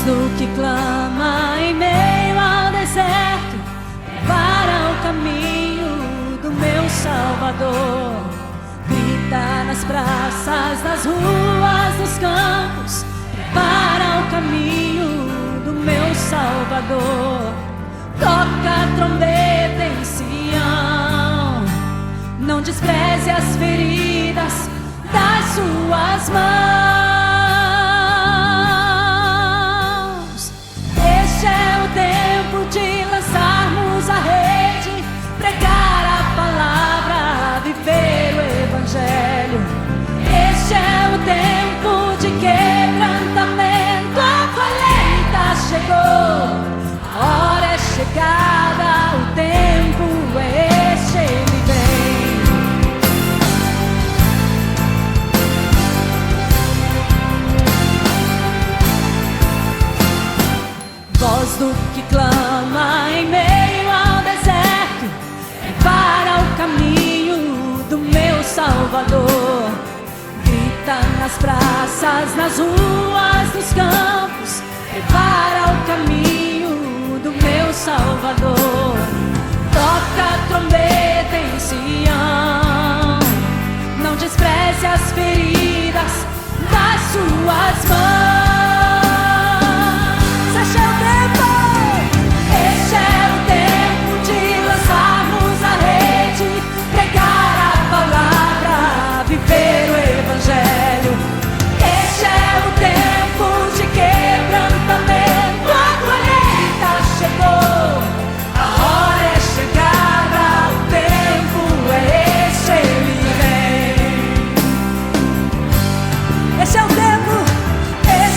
do que clama em meio ao deserto, para o caminho do meu Salvador. Grita nas praças, nas ruas, nos campos, para o caminho do meu Salvador. Toca a trombeta em Sião, não despreze as feridas das suas mãos. Este é o tempo de lançarmos a rede, pregar a palavra, viver o Evangelho. Este é o tempo de quebrantamento, a colheita chegou, a hora é chegada, o tempo é este, ele vem. Voz do que clama em meio ao deserto, para o caminho do meu Salvador. Grita nas praças, nas ruas, nos campos, para o caminho do meu Salvador. Toca a trombeta em Sião, não despreze as feridas das suas mãos. Este é o tempo, este é o tempo de lançarmos a rede, pregar a palavra, viver o Evangelho. Este é o tempo de quebrantamento, a colheita chegou, a hora é chegada, o tempo é este, ele vem. Este é o tempo, este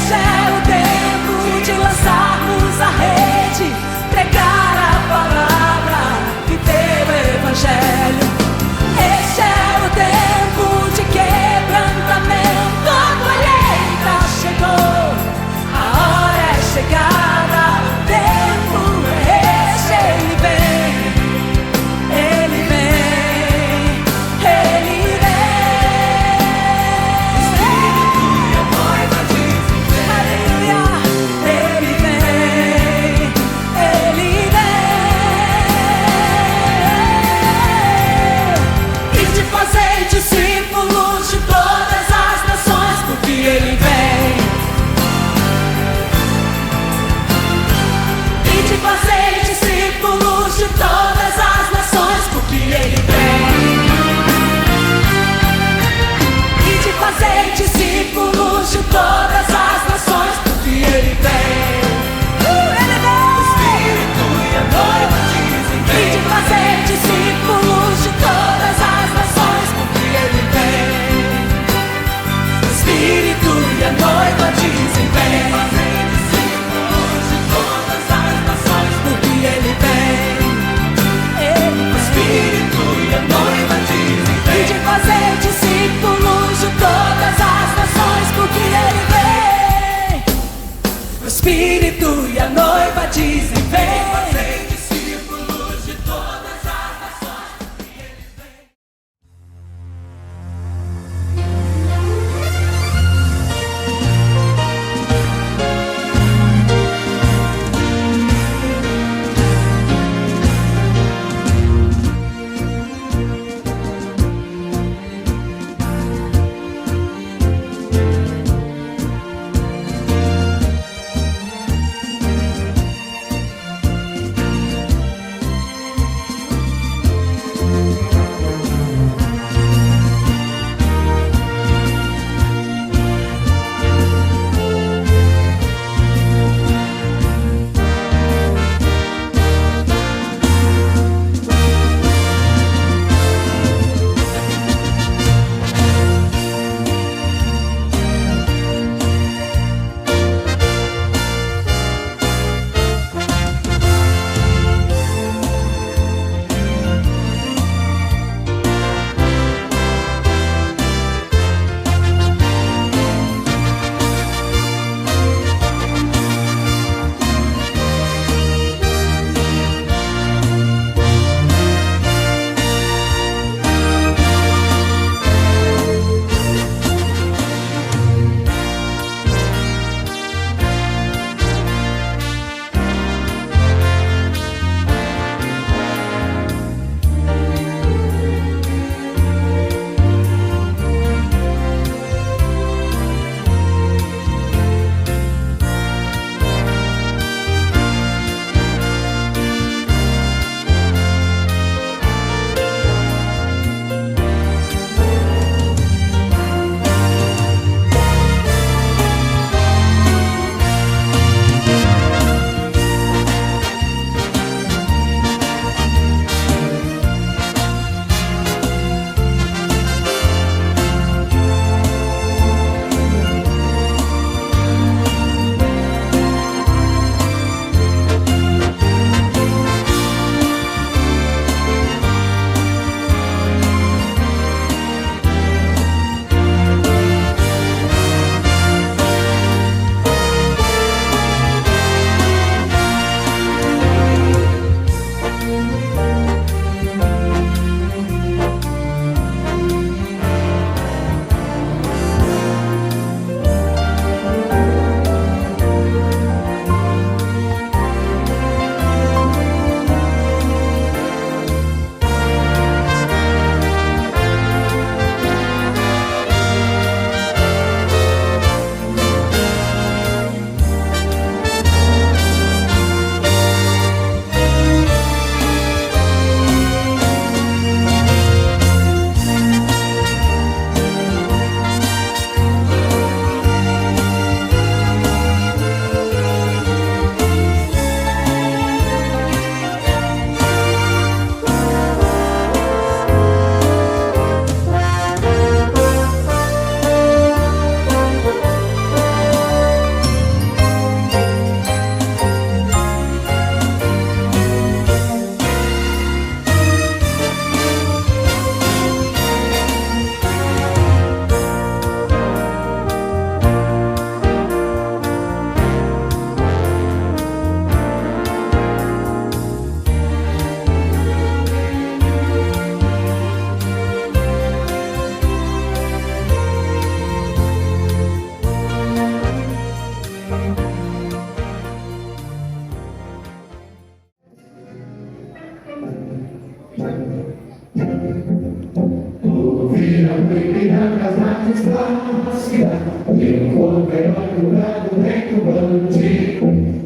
brilhando as margens plácidas, e o corpo heróico do retumbante,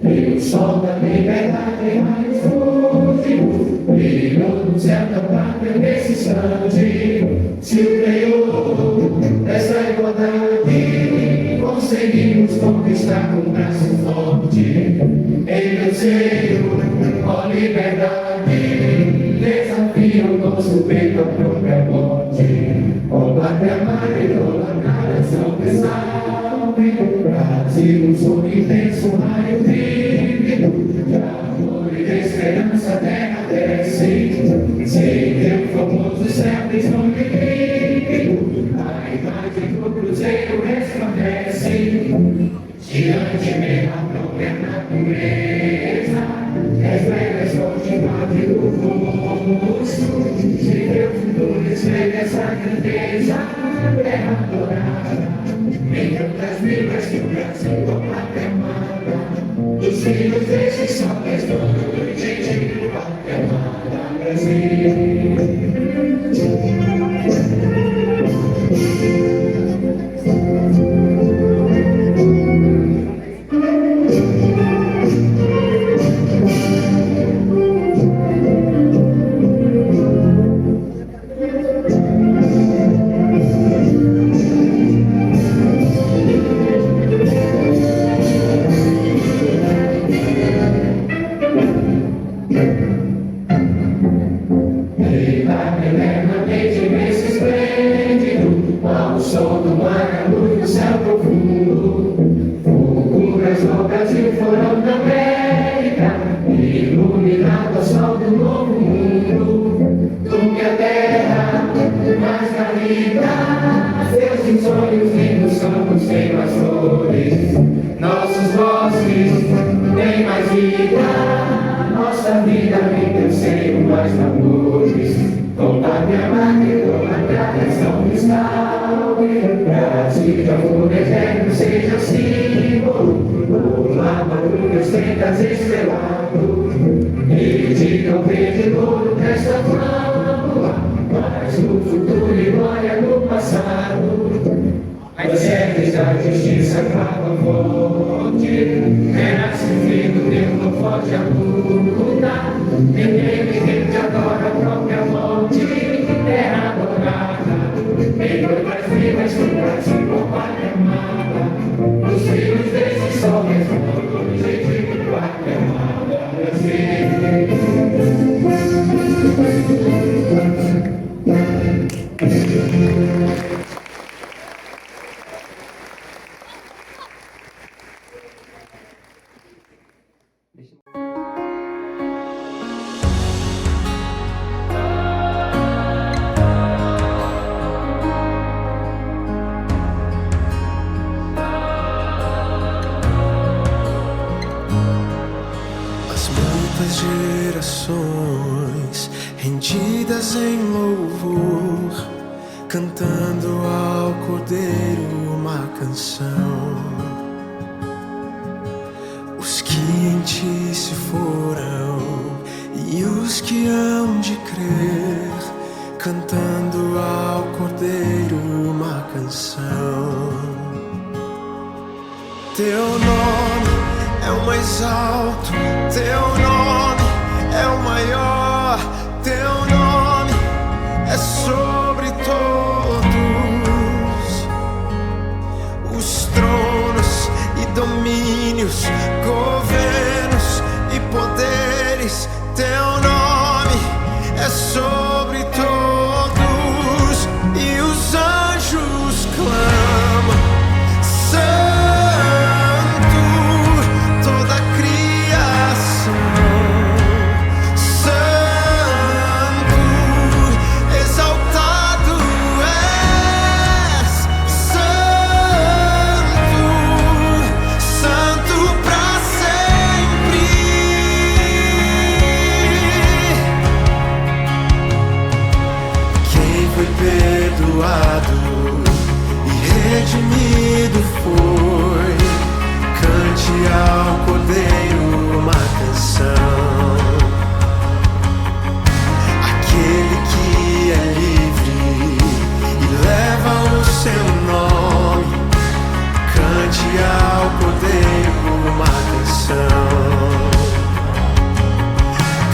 e o sol da liberdade em raios fúlgidos, brilhou no céu da pátria nesse instante. Se o Criador dessa igualdade conseguimos conquistar com um braço forte, em meu seio, ó liberdade, desafio o nosso peito à própria morte. Ó pátria mãe, idolatrada, salve, salve, Brasil, um som intenso, um raio vívido, de amor e de esperança, terra desce, sem teu famoso céu desconhecido, a imagem do cruzeiro resplandece, diante mesmo a própria natureza, as velhas continuam do rosto, se teu futuro espelha essa grandeza, terra dourada, em tantas vidas que o Brasil pátria amada, dos filhos desses soles do gente pátria amada, Brasil. Gerações rendidas em louvor, cantando ao Cordeiro uma canção. Os que em ti se foram e os que hão de crer, cantando ao Cordeiro uma canção. Teu nome é o mais alto, teu nome é o maior, teu nome é sobre todos os tronos e domínios, governos e poderes. Teu nome é sobre todos e os anjos clamam: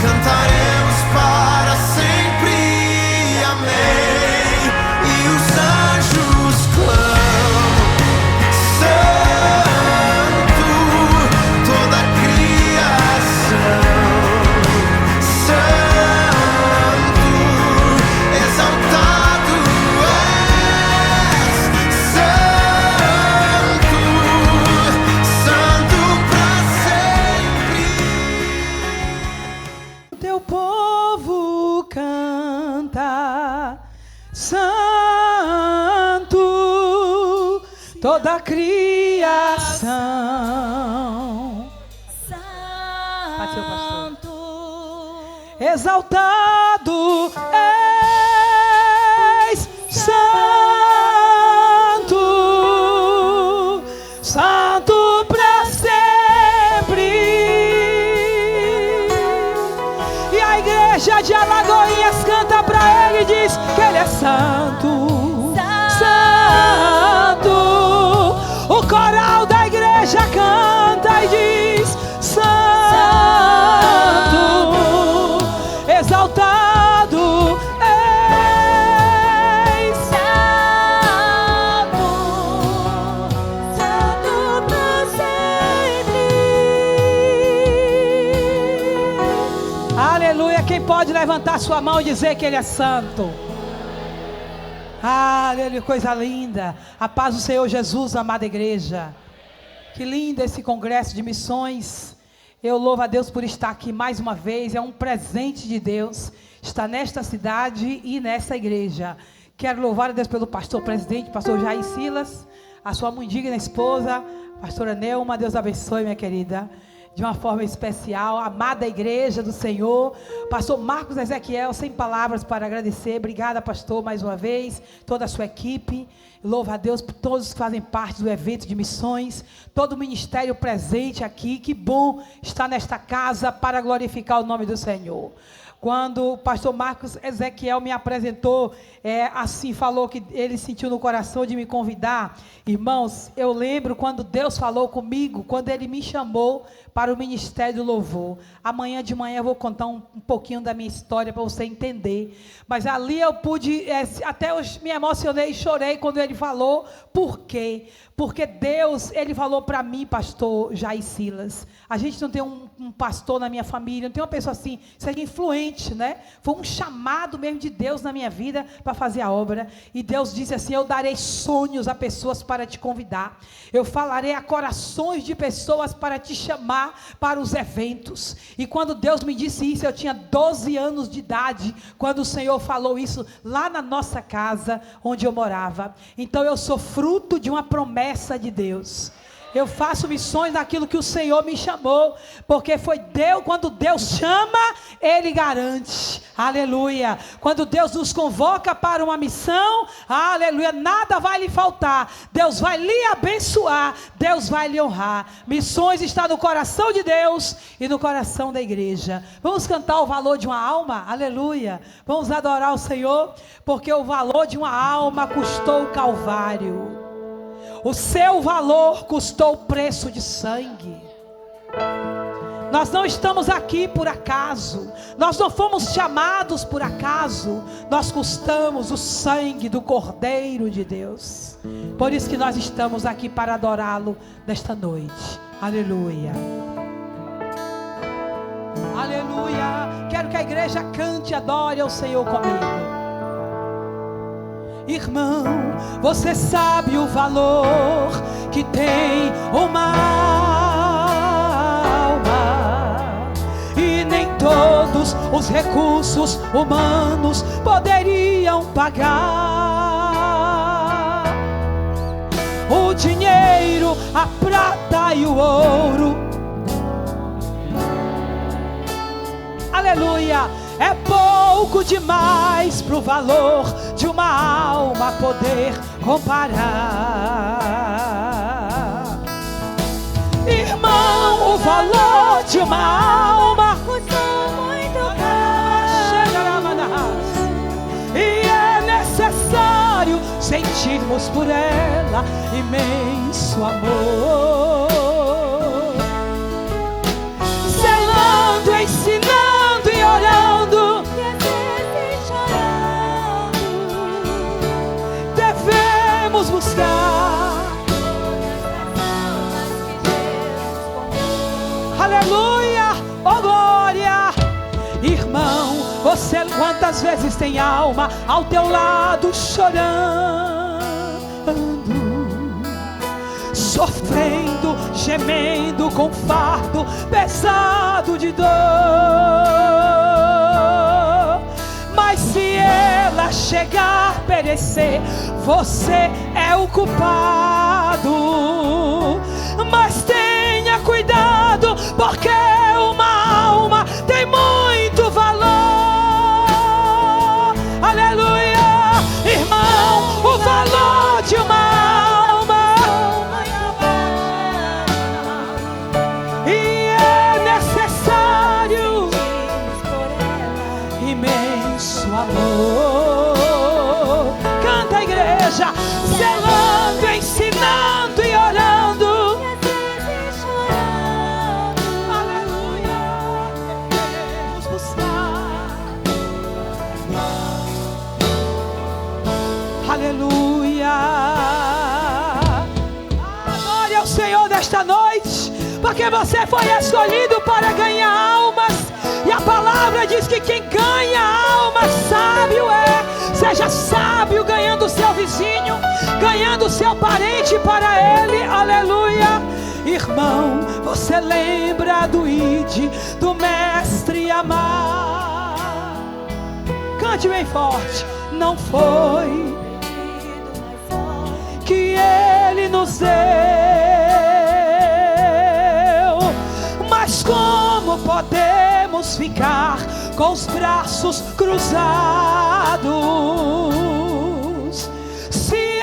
cantaremos para sempre, amém. E os anjos clamam, Santo, toda a criação, Santo, exaltado és, Santo, Santo pra sempre. O teu povo canta, Santo, toda a criação, Santo, exaltado és, Santo, Santo pra sempre. E a igreja de Alagoinhas canta pra ele e diz que ele é santo, santo. O coral da igreja canta e diz santo, exaltado és, Santo, Santo pra sempre. aleluia. Quem pode levantar sua mão e dizer que ele é santo? Aleluia, coisa linda. A paz do Senhor Jesus, amada igreja. Que lindo esse congresso de missões. Eu louvo a Deus por estar aqui mais uma vez. É um presente de Deus estar nesta cidade e nessa igreja. Quero louvar a Deus pelo pastor presidente, pastor Jair Silas, a sua muito digna esposa, pastora Nelma. Deus abençoe, minha querida, de uma forma especial. Amada igreja do Senhor, pastor Marcos Ezequiel, sem palavras para agradecer. Obrigada, pastor, mais uma vez, toda a sua equipe. Louvo a Deus por todos que fazem parte do evento de missões, todo o ministério presente aqui. Que bom estar nesta casa para glorificar o nome do Senhor. Quando o pastor Marcos Ezequiel me apresentou, assim falou que ele sentiu no coração de me convidar. Irmãos, eu lembro quando Deus falou comigo, quando ele me chamou para o ministério do louvor. Amanhã de manhã eu vou contar um pouquinho da minha história para você entender. Mas ali eu pude, até eu me emocionei e chorei quando ele falou. Por quê? Porque Deus, ele falou para mim, pastor Jair Silas, a gente não tem um pastor na minha família, não tem uma pessoa assim, seja influente, né? Foi um chamado mesmo de Deus na minha vida para fazer a obra. E Deus disse assim: eu darei sonhos a pessoas para te convidar, eu falarei a corações de pessoas para te chamar para os eventos. E quando Deus me disse isso, eu tinha 12 anos de idade, quando o Senhor falou isso lá na nossa casa, onde eu morava. Então eu sou fruto de uma promessa de Deus. Eu faço missões naquilo que o Senhor me chamou, porque foi Deus, quando Deus chama, Ele garante, aleluia. Quando Deus nos convoca para uma missão, aleluia, nada vai lhe faltar, Deus vai lhe abençoar, Deus vai lhe honrar. Missões está no coração de Deus e no coração da igreja. Vamos cantar o valor de uma alma, aleluia. Vamos adorar o Senhor, porque o valor de uma alma custou o Calvário. O seu valor custou o preço de sangue. Nós não estamos aqui por acaso. Nós não fomos chamados por acaso. Nós custamos o sangue do Cordeiro de Deus. Por isso que nós estamos aqui para adorá-lo nesta noite. Aleluia. Aleluia. Quero que a igreja cante e adore ao Senhor comigo. Irmão, você sabe o valor que tem uma alma, e nem todos os recursos humanos poderiam pagar. O dinheiro, a prata e o ouro, aleluia, é pouco demais para o valor de uma alma poder comparar. Irmão, o valor de uma alma Custou muito caro, e é necessário sentirmos por ela imenso amor, zelando, ensinando e Você quantas vezes tem alma ao teu lado chorando, sofrendo, gemendo com fardo pesado de dor. Mas se ela chegar a perecer, você é o culpado. Mas tenha cuidado, porque uma alma tem muito valor. Aleluia, irmão, o valor de uma alma. E é necessário imenso amor. Canta a igreja, zelando, ensinando e orando. Aleluia, queremos buscar. Aleluia. Adore ao Senhor nesta noite, porque você foi escolhido para ganhar almas. E a palavra diz que quem ganha alma sábio é. Seja sábio ganhando o seu vizinho, ganhando o seu parente para ele. Aleluia. Irmão, você lembra do id, do mestre amar? Cante bem forte. Não foi que ele nos deu, mas como podemos ficar com os braços cruzados, se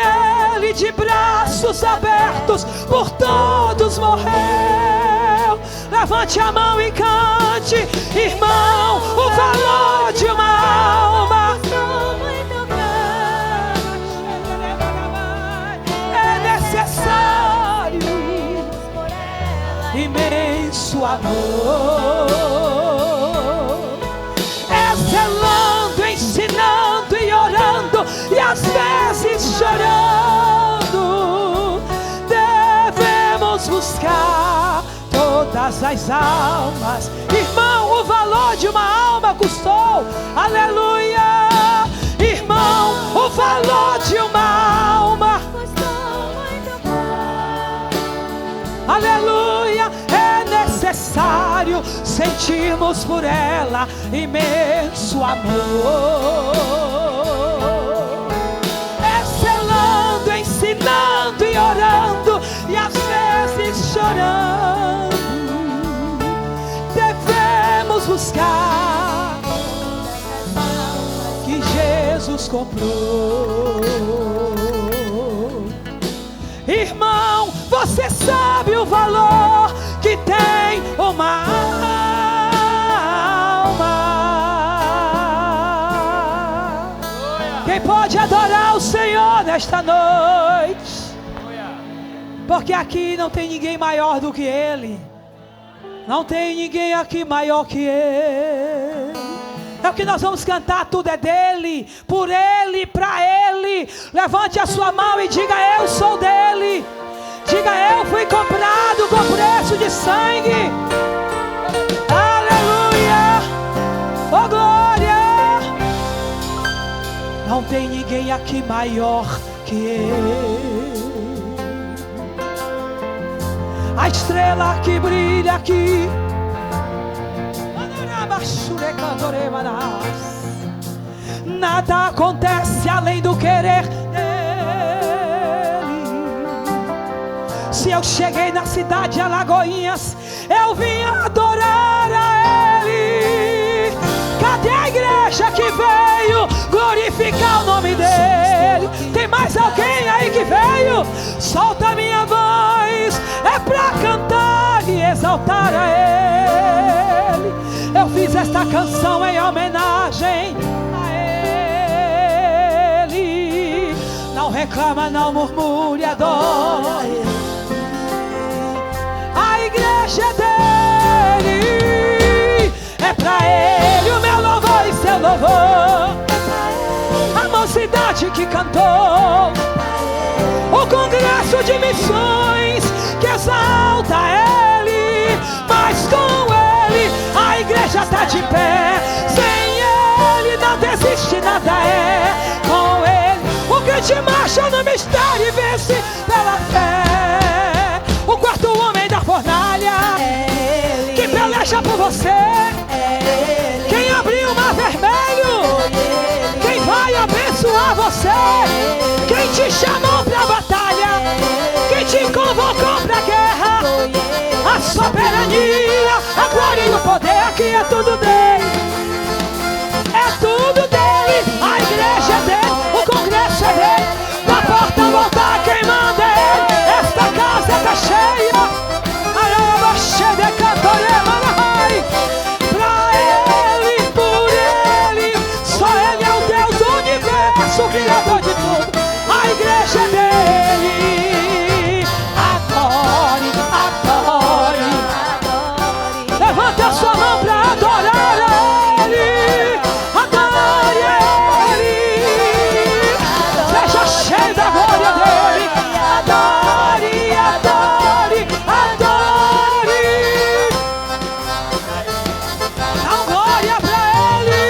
ele de braços abertos por todos morreu? Levante a mão e cante, irmão, o valor de uma alma. É necessário imenso amor. É zelando, ensinando e orando, e às vezes chorando. Devemos buscar todas as almas. Irmão, o valor de uma alma custou. Aleluia. Irmão, o valor de uma alma. Aleluia. É necessário sentirmos por ela imenso amor. É zelando, ensinando e orando, e às vezes chorando. Devemos buscar que Jesus comprou. Irmão, você sabe o valor que tem uma alma. Quem pode adorar o Senhor nesta noite? Porque aqui não tem ninguém maior do que Ele. Não tem ninguém aqui maior que Ele. É o que nós vamos cantar, tudo é dele, por ele, pra ele. Levante a sua mão e diga: eu sou dele. Diga: eu fui comprado com preço de sangue. Aleluia, oh glória. Não tem ninguém aqui maior que ele. A estrela que brilha aqui, nada acontece além do querer dele. Se eu cheguei na cidade de Alagoinhas, eu vim adorar a Ele. Cadê a igreja que veio glorificar o nome dele? Tem mais alguém aí que veio? Solta a minha voz, é pra cantar e exaltar a Ele. Eu fiz esta canção em homenagem a Ele. Não reclama, não murmure, adore. A igreja é dele. É pra Ele o meu louvor e seu louvor. A mocidade que cantou, o congresso de missões que exalta Ele. Mas com Ele a igreja está de pé. Sem você, quem te chamou pra batalha, quem te convocou pra guerra. A soberania, a glória e o poder, aqui é tudo dele. É tudo dele, a igreja é dele, o congresso é dele. Da porta ao altar quem manda é ele. Esta casa tá cheia, araba cheia de cantorema na raiz. Pra ele, por ele, só ele é o Deus do universo, o criador de tudo. A igreja é dele. Adore, adore, levante a sua mão pra adorar a ele. Adore ele. Seja cheio da glória dele. Adore, adore, adore. Dá glória pra ele.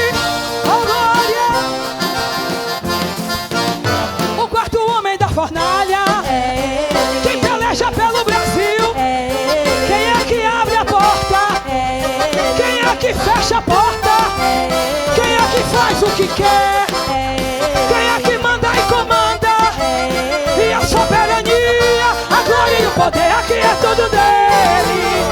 Dá glória. O quarto homem da fornalha, quem peleja pelo Brasil. Quem é que abre a porta? Quem é que fecha a porta? Quem é que faz o que quer? Quem é que manda e comanda? E a soberania, a glória e o poder, aqui é tudo dele.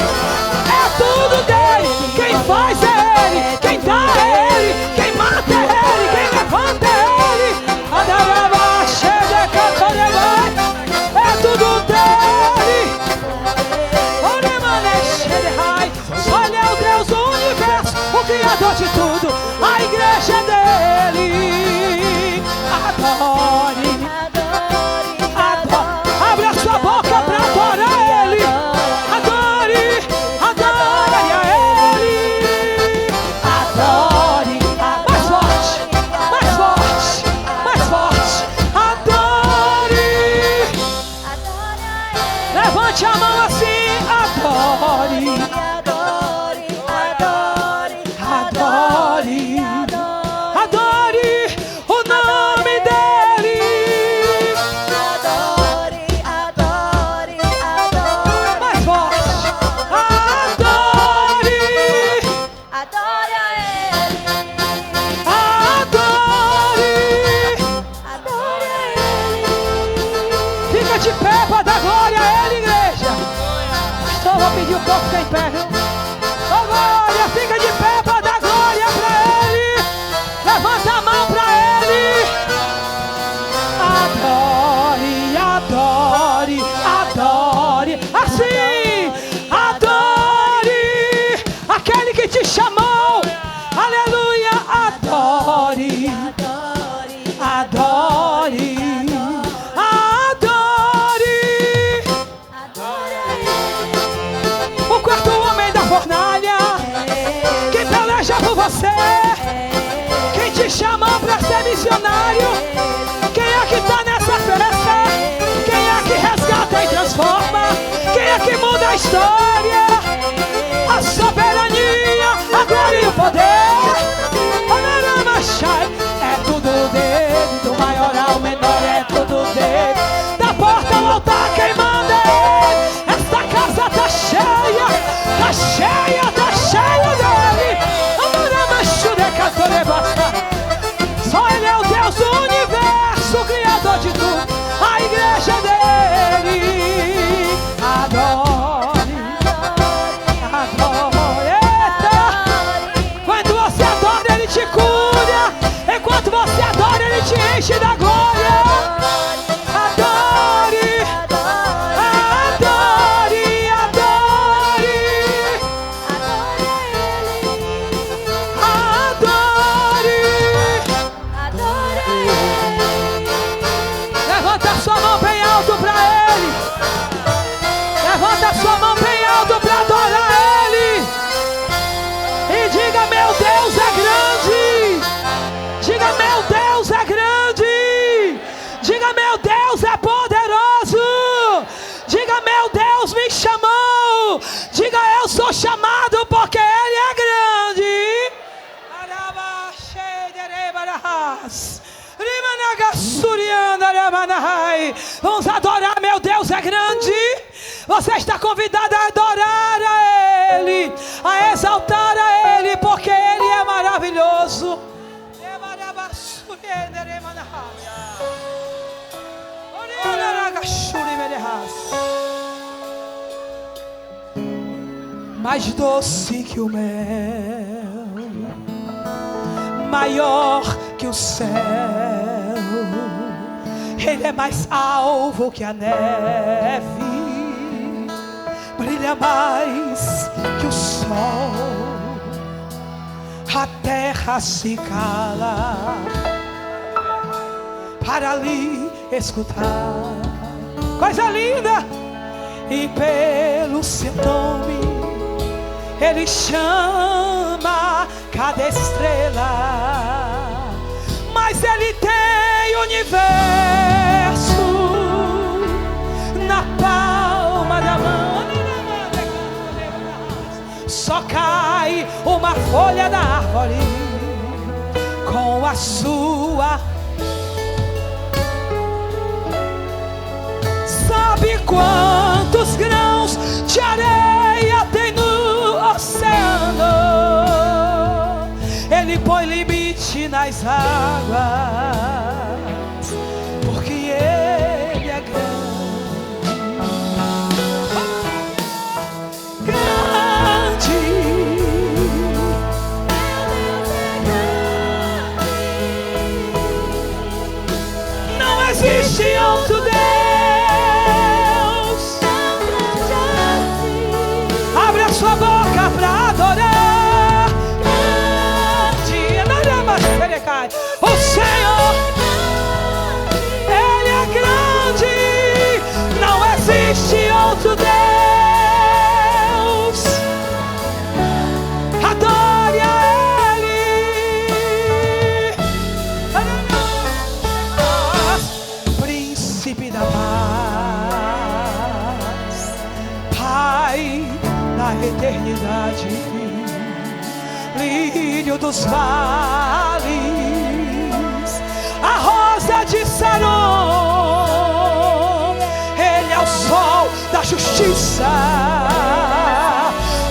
É tudo dele. Quem faz é ele, quem dá é ele, quem mata é ele, quem levanta é ele. Adaraba, cheia, cantareba, é tudo dele. Só ele é o Deus do universo, o criador de tudo. A igreja é dele. Adore, adore. Abre a sua boca pra adorar ele. Adore, adore a ele. Adore, mais forte, mais forte, mais forte. Adore. Levante a mão assim. Adore, adore, adore o nome dele. Mais forte. Adore, adore. Fica de pé para dar glória a ele, igreja. Só vou pedir o povo ficar em pé, viu? Oh, glória, fica de pé para dar glória pra ele. Levanta a mão pra ele. Adore, adore, adore. Assim, adore aquele que te chamou. Aleluia, adore, adore, adore. O quarto homem da fornalha, quem peleja por você, quem te chamou pra ser missionário. Quem é que tá nessa festa? Quem é que resgata e transforma? Quem é que muda a história? A soberania, a glória e o poder. É tudo dele, do maior ao menor é tudo dele. Da porta ao altar quem manda é ele. Esta casa tá cheia, tá cheia, tá cheia dele. Só ele é o Deus do universo, o criador de tudo. A igreja é dele. Adore, adore. Eita! Quando você adora, ele te cura. Enquanto você adora, ele te enche da glória. Adore, adore, adore. Levanta a sua mão bem alto pra ele. Levanta a sua mão bem alto pra adorar ele. E diga: meu Deus é grande. Diga: meu Deus é grande. Diga: meu Deus é poderoso. Diga: meu Deus me chamou. Diga: eu sou chamado porque ele é grande. Vamos adorar, meu Deus é grande. Você está convidado a adorar a ele, a exaltar a ele, porque ele é maravilhoso. mais doce que o mel, maior que o céu. Ele é mais alvo que a neve, brilha mais que o sol. A terra se cala para lhe escutar. Coisa linda! E pelo seu nome Ele chama cada estrela. Mas Ele tem o universo na palma da mão. Só cai uma folha da árvore com a sua. Sabe quantos grãos de areia tem no oceano? Ele põe limite nas águas, porque Ele é grande. Não existe outro Deus. Sua boca pra adorar. O Senhor, Ele é grande. Não existe outro Deus. Adore a Ele. Príncipe da paz, Pai da eternidade, lírio dos vales, a rosa de Saron. Ele é o sol da justiça,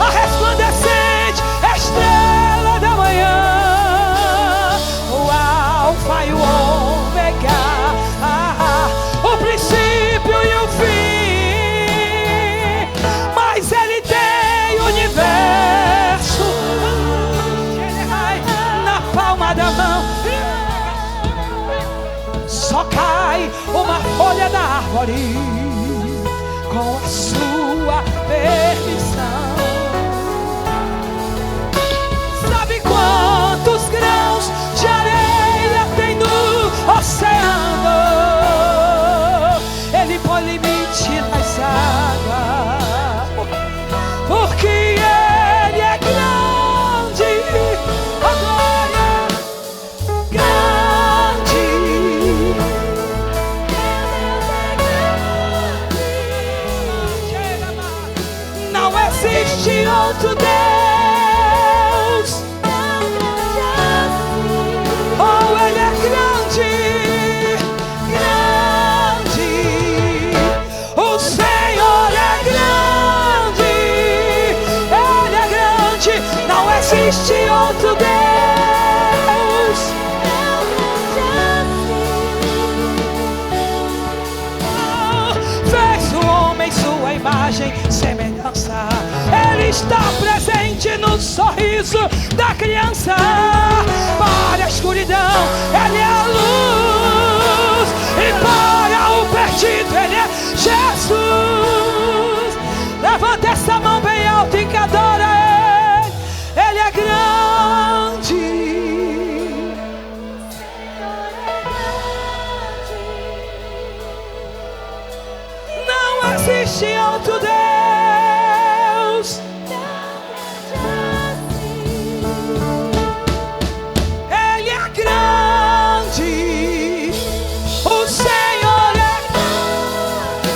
a resplandecente estrela da manhã, o alfa e o ômega, o princípio e o fim. Mas Ele tem o universo na palma da mão. Só cai uma folha da árvore com a sua permissão. Sabe quantos grãos de areia tem no oceano? Ele põe limite nas águas, porque Ele é grande. Agora, grande. Não existe outro Deus. Oh, Ele é grande, grande. O Senhor é grande. Ele é grande. Não existe outro Deus. Fez o homem sua imagem, semelhança. Ele está presente no sorriso da criança. Para a escuridão, Ele é a luz. E para o perdido, Ele é Jesus. Levanta essa mão bem alta e que adora Ele. Ele é grande. Não existe outro Deus. Ele é grande. O Senhor é grande.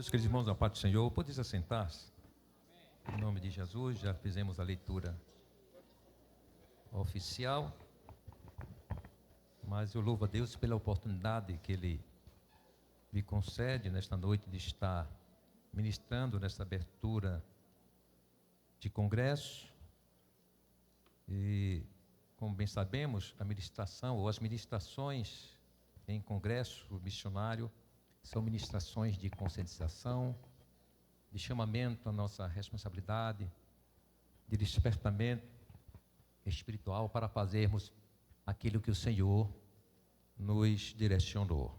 Meus queridos irmãos, a paz do Senhor, pode se assentar-se. Em nome de Jesus, já fizemos a leitura oficial, mas eu louvo a Deus pela oportunidade que Ele me concede nesta noite de estar ministrando nesta abertura de congresso. E, como bem sabemos, a ministração ou as ministrações em congresso missionário são ministrações de conscientização, de chamamento à nossa responsabilidade, de despertamento espiritual para fazermos aquilo que o Senhor nos direcionou.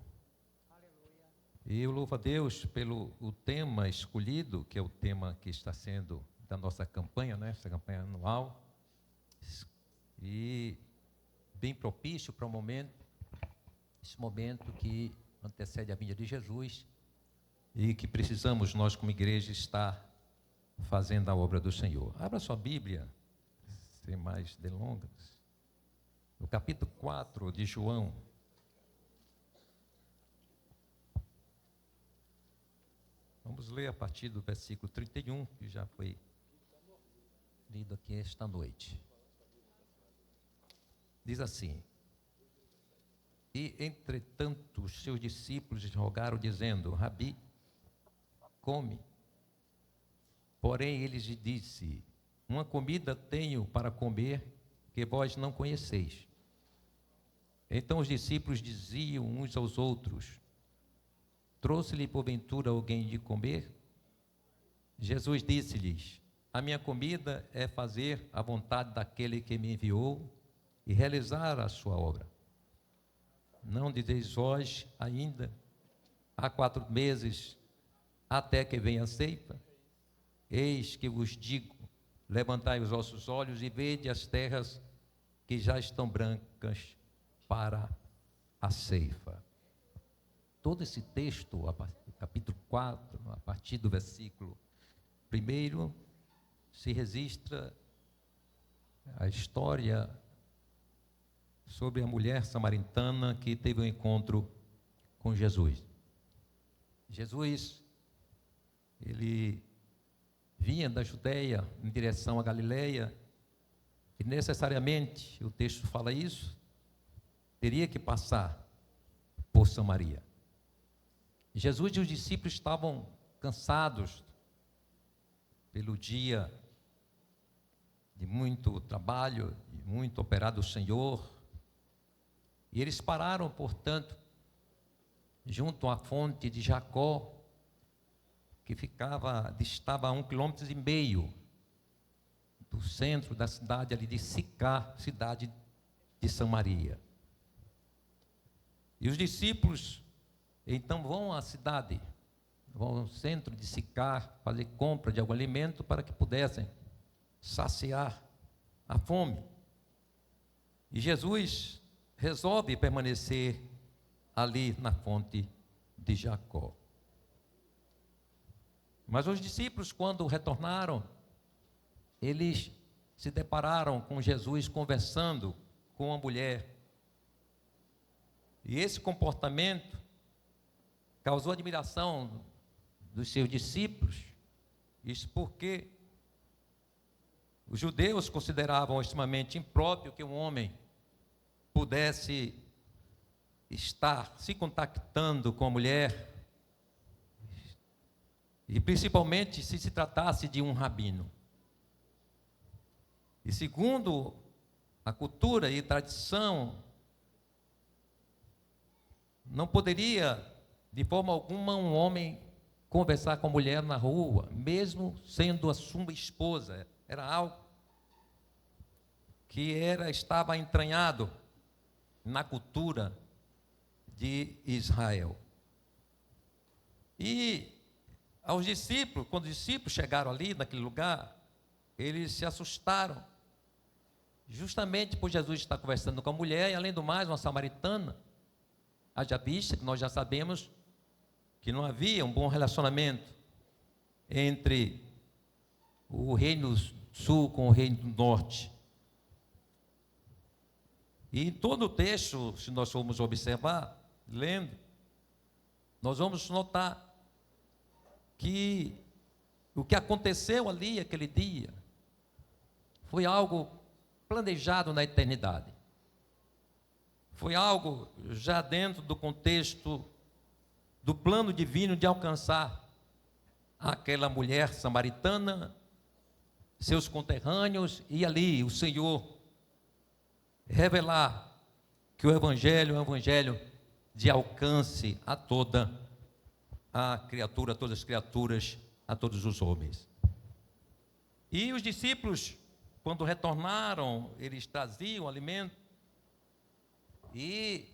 E eu louvo a Deus pelo o tema escolhido, que é o tema que está sendo da nossa campanha, né? Essa campanha anual, e bem propício para o momento, esse momento que antecede a vinda de Jesus e que precisamos nós como igreja estar fazendo a obra do Senhor. Abra sua Bíblia, sem mais delongas, no capítulo 4 de João. Vamos ler a partir do versículo 31, que já foi lido aqui esta noite. Diz assim: E, entretanto, os seus discípulos lhe rogaram, dizendo: Rabi, come. Porém, ele lhes disse: Uma comida tenho para comer que vós não conheceis. Então os discípulos diziam uns aos outros: Trouxe-lhe porventura alguém de comer? Jesus disse-lhes: A minha comida é fazer a vontade daquele que me enviou e realizar a sua obra. Não dizeis vós ainda, há 4 meses, até que venha a ceifa? Eis que vos digo: levantai os vossos olhos e vede as terras que já estão brancas para a ceifa. Todo esse texto, capítulo 4, a partir do versículo 1, se registra a história sobre a mulher samaritana que teve um encontro com Jesus. Jesus, ele vinha da Judeia em direção à Galileia, e necessariamente, o texto fala isso, teria que passar por Samaria. Jesus e os discípulos estavam cansados pelo dia de muito trabalho, de muito operar do Senhor, e eles pararam, portanto, junto à fonte de Jacó, que distava a 1,5 km do centro da cidade ali de Sicar, cidade de Samaria. E os discípulos então vão à cidade, vão ao centro de Sicar, fazer compra de algum alimento para que pudessem saciar a fome. E Jesus resolve permanecer ali na fonte de Jacó. Mas os discípulos, quando retornaram, eles se depararam com Jesus conversando com a mulher. E esse comportamento causou admiração dos seus discípulos, isso porque os judeus consideravam extremamente impróprio que um homem pudesse estar se contactando com a mulher, e principalmente se tratasse de um rabino. E segundo a cultura e tradição, não poderia de forma alguma um homem conversar com a mulher na rua, mesmo sendo a sua esposa. Era algo que estava entranhado na cultura de Israel. E aos discípulos, quando os discípulos chegaram ali naquele lugar, eles se assustaram, justamente por Jesus estar conversando com a mulher, e além do mais, uma samaritana. Haja vista que nós já sabemos que não havia um bom relacionamento entre o reino sul com o reino do norte. E em todo o texto, se nós formos observar, lendo, nós vamos notar que o que aconteceu ali aquele dia foi algo planejado na eternidade. Foi algo já dentro do contexto do plano divino de alcançar aquela mulher samaritana, seus conterrâneos, e ali o Senhor revelar que o Evangelho é um Evangelho de alcance a toda a criatura, a todas as criaturas, a todos os homens. E os discípulos, quando retornaram, eles traziam alimento, e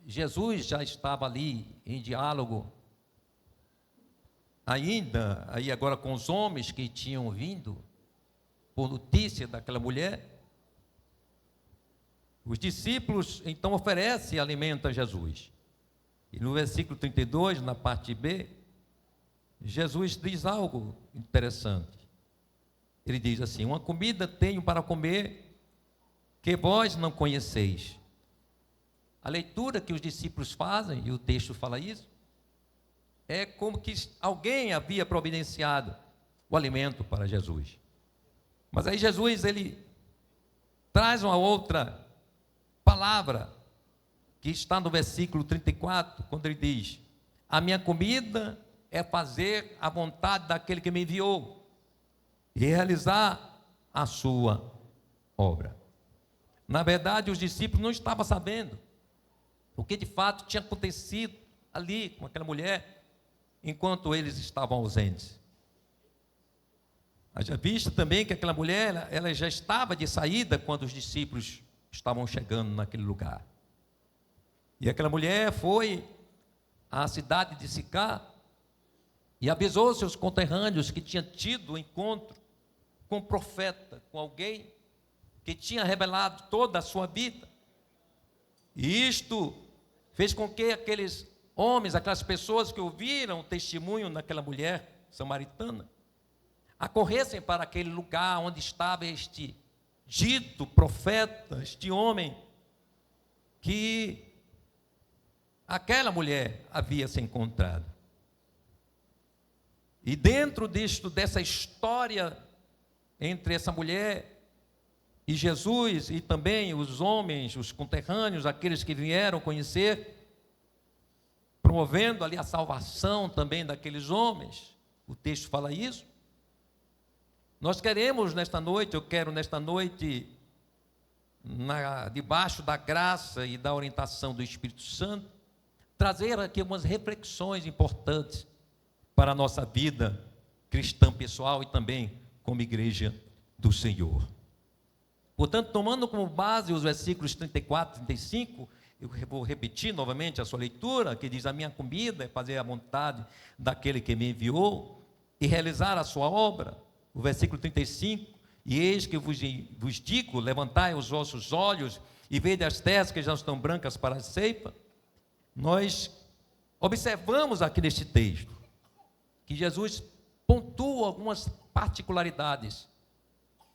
Jesus já estava ali em diálogo, ainda, aí agora com os homens que tinham vindo, por notícia daquela mulher. Os discípulos então oferecem alimento a Jesus. E no versículo 32, na parte B, Jesus diz algo interessante. Ele diz assim: uma comida tenho para comer que vós não conheceis. A leitura que os discípulos fazem, e o texto fala isso, é como que alguém havia providenciado o alimento para Jesus. Mas aí Jesus, ele traz uma outra palavra, que está no versículo 34, quando ele diz: a minha comida é fazer a vontade daquele que me enviou e realizar a sua obra. Na verdade, os discípulos não estavam sabendo o que de fato tinha acontecido ali com aquela mulher, enquanto eles estavam ausentes. Haja visto também que aquela mulher, ela já estava de saída quando os discípulos estavam chegando naquele lugar. E aquela mulher foi à cidade de Sicá e avisou seus conterrâneos que tinha tido um encontro com um profeta, com alguém que tinha revelado toda a sua vida. E isto fez com que aqueles homens, aquelas pessoas que ouviram o testemunho daquela mulher samaritana, acorressem para aquele lugar onde estava este dito profeta, este homem que aquela mulher havia se encontrado. E dentro dessa história entre essa mulher e Jesus, e também os homens, os conterrâneos, aqueles que vieram conhecer, promovendo ali a salvação também daqueles homens, o texto fala isso. Nós queremos nesta noite, eu quero nesta noite, debaixo da graça e da orientação do Espírito Santo, trazer aqui algumas reflexões importantes para a nossa vida cristã pessoal e também como igreja do Senhor. Portanto, tomando como base os versículos 34 e 35, eu vou repetir novamente a sua leitura, que diz: a minha comida é fazer a vontade daquele que me enviou e realizar a sua obra. O versículo 35, e eis que vos digo, levantai os vossos olhos e vede as terras que já estão brancas para a ceifa. Nós observamos aqui neste texto que Jesus pontua algumas particularidades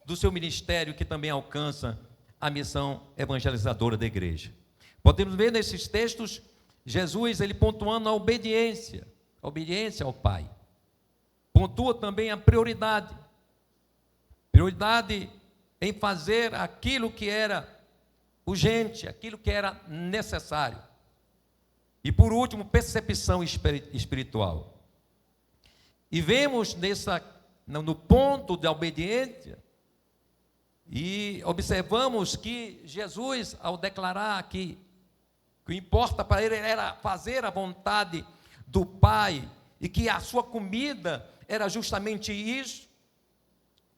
do seu ministério, que também alcança a missão evangelizadora da igreja. Podemos ver nesses textos Jesus ele pontuando a obediência ao Pai. Pontua também a prioridade em fazer aquilo que era urgente, aquilo que era necessário. E por último, percepção espiritual. E vemos no ponto da obediência, e observamos que Jesus, ao declarar que o que importa para ele era fazer a vontade do Pai, e que a sua comida era justamente isso,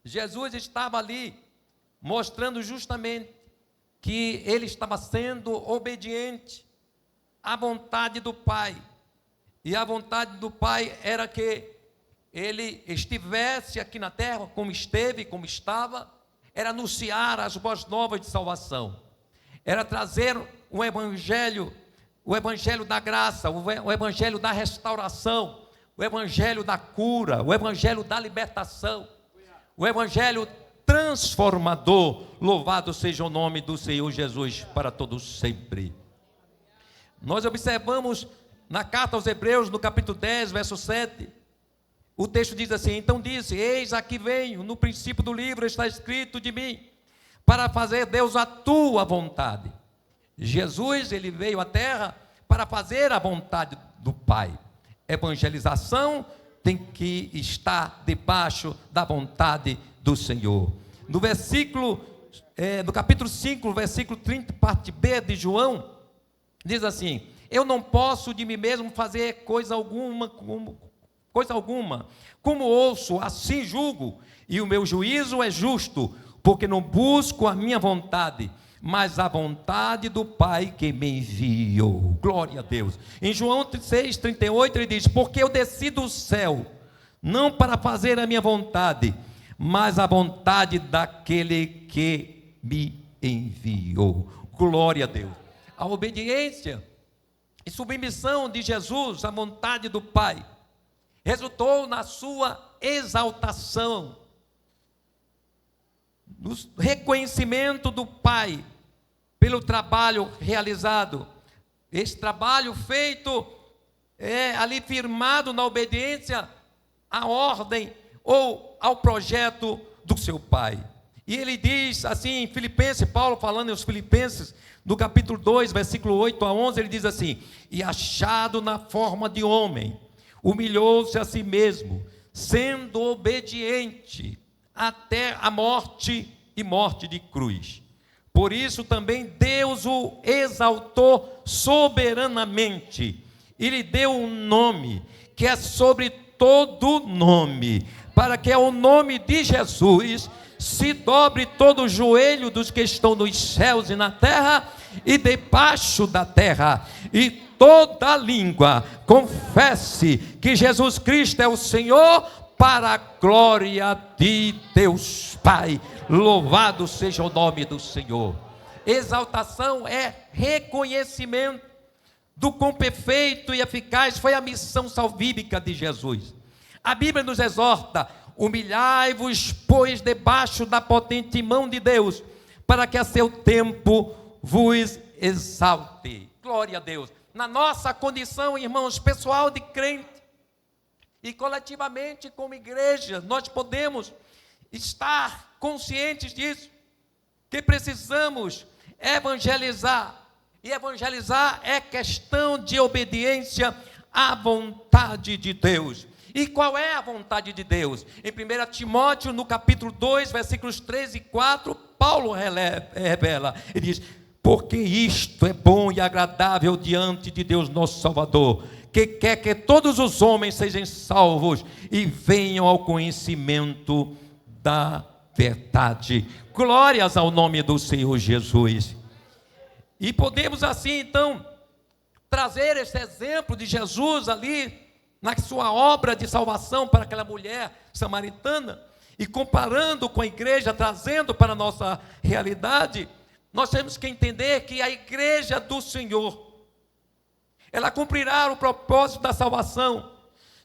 Jesus estava ali mostrando justamente que ele estava sendo obediente à vontade do Pai. E a vontade do Pai era que ele estivesse aqui na terra, como esteve, como estava, era anunciar as boas novas de salvação, era trazer o evangelho da graça, o evangelho da restauração, o evangelho da cura, o evangelho da libertação, o evangelho transformador. Louvado seja o nome do Senhor Jesus para todos sempre. Nós observamos na carta aos Hebreus, no capítulo 10, verso 7, O texto diz assim: então disse, eis aqui venho, no princípio do livro está escrito de mim, para fazer, Deus, a tua vontade. Jesus, ele veio à terra para fazer a vontade do Pai. Evangelização tem que estar debaixo da vontade do Senhor. No no capítulo 5, versículo 30, parte B de João, diz assim: eu não posso de mim mesmo fazer coisa alguma, como ouço, assim julgo, e o meu juízo é justo, porque não busco a minha vontade, mas a vontade do Pai que me enviou. Glória a Deus. Em João 6,38 ele diz: porque eu desci do céu, não para fazer a minha vontade, mas a vontade daquele que me enviou. Glória a Deus. A obediência e submissão de Jesus à vontade do Pai resultou na sua exaltação, no reconhecimento do Pai pelo trabalho realizado. Esse trabalho feito ali firmado na obediência à ordem ou ao projeto do seu Pai. E ele diz assim em Filipenses, Paulo falando aos Filipenses, no capítulo 2, versículo 8 a 11, ele diz assim: e achado na forma de homem, humilhou-se a si mesmo, sendo obediente até a morte e morte de cruz. Por isso também Deus o exaltou soberanamente e lhe deu um nome que é sobre todo nome, para que ao nome de Jesus se dobre todo o joelho dos que estão nos céus e na terra e debaixo da terra, e toda língua confesse que Jesus Cristo é o Senhor, para a glória de Deus Pai. Louvado seja o nome do Senhor. Exaltação é reconhecimento do quão perfeito e eficaz foi a missão salvífica de Jesus. A Bíblia nos exorta: humilhai-vos, pois, debaixo da potente mão de Deus, para que a seu tempo vos exalte. Glória a Deus. Na nossa condição, irmãos, pessoal de crente, e coletivamente como igreja, nós podemos estar conscientes disso, que precisamos evangelizar, e evangelizar é questão de obediência à vontade de Deus. E qual é a vontade de Deus? Em 1 Timóteo, no capítulo 2, versículos 3 e 4, Paulo revela, ele diz: porque isto é bom e agradável diante de Deus nosso Salvador, que quer que todos os homens sejam salvos e venham ao conhecimento da verdade. Glórias ao nome do Senhor Jesus. E podemos assim então trazer esse exemplo de Jesus ali na sua obra de salvação para aquela mulher samaritana, e comparando com a igreja, trazendo para a nossa realidade, nós temos que entender que a igreja do Senhor, ela cumprirá o propósito da salvação,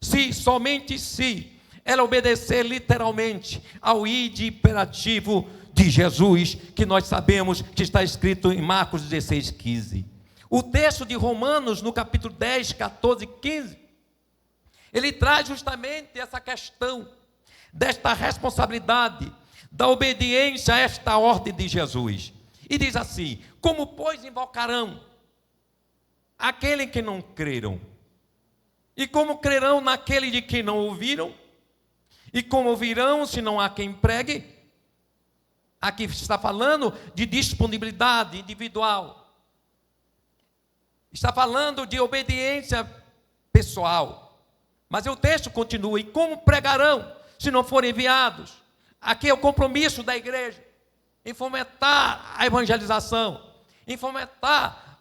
se, somente se, ela obedecer literalmente ao ide imperativo de Jesus, que nós sabemos que está escrito em Marcos 16, 15. O texto de Romanos, no capítulo 10, 14 e 15, ele traz justamente essa questão desta responsabilidade, da obediência a esta ordem de Jesus. E diz assim: como, pois, invocarão aquele que não creram? E como crerão naquele de que não ouviram? E como ouvirão se não há quem pregue? Aqui está falando de disponibilidade individual. Está falando de obediência pessoal. Mas o texto continua: e como pregarão se não forem enviados? Aqui é o compromisso da igreja em fomentar a evangelização, em fomentar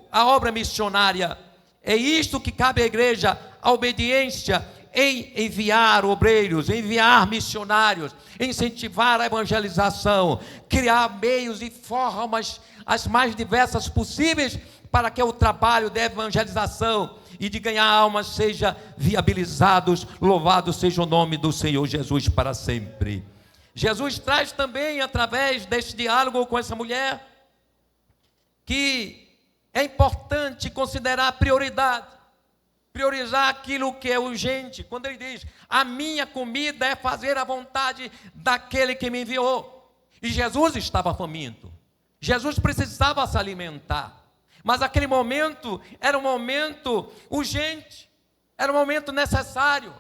a obra missionária. É isto que cabe à igreja, a obediência em enviar obreiros, enviar missionários, incentivar a evangelização, criar meios e formas as mais diversas possíveis para que o trabalho de evangelização e de ganhar almas seja viabilizados. Louvado seja o nome do Senhor Jesus para sempre. Jesus traz também, através deste diálogo com essa mulher, que é importante considerar a prioridade, priorizar aquilo que é urgente. Quando ele diz: A minha comida é fazer a vontade daquele que me enviou. E Jesus estava faminto. Jesus precisava se alimentar. Mas aquele momento era um momento urgente. Era um momento necessário.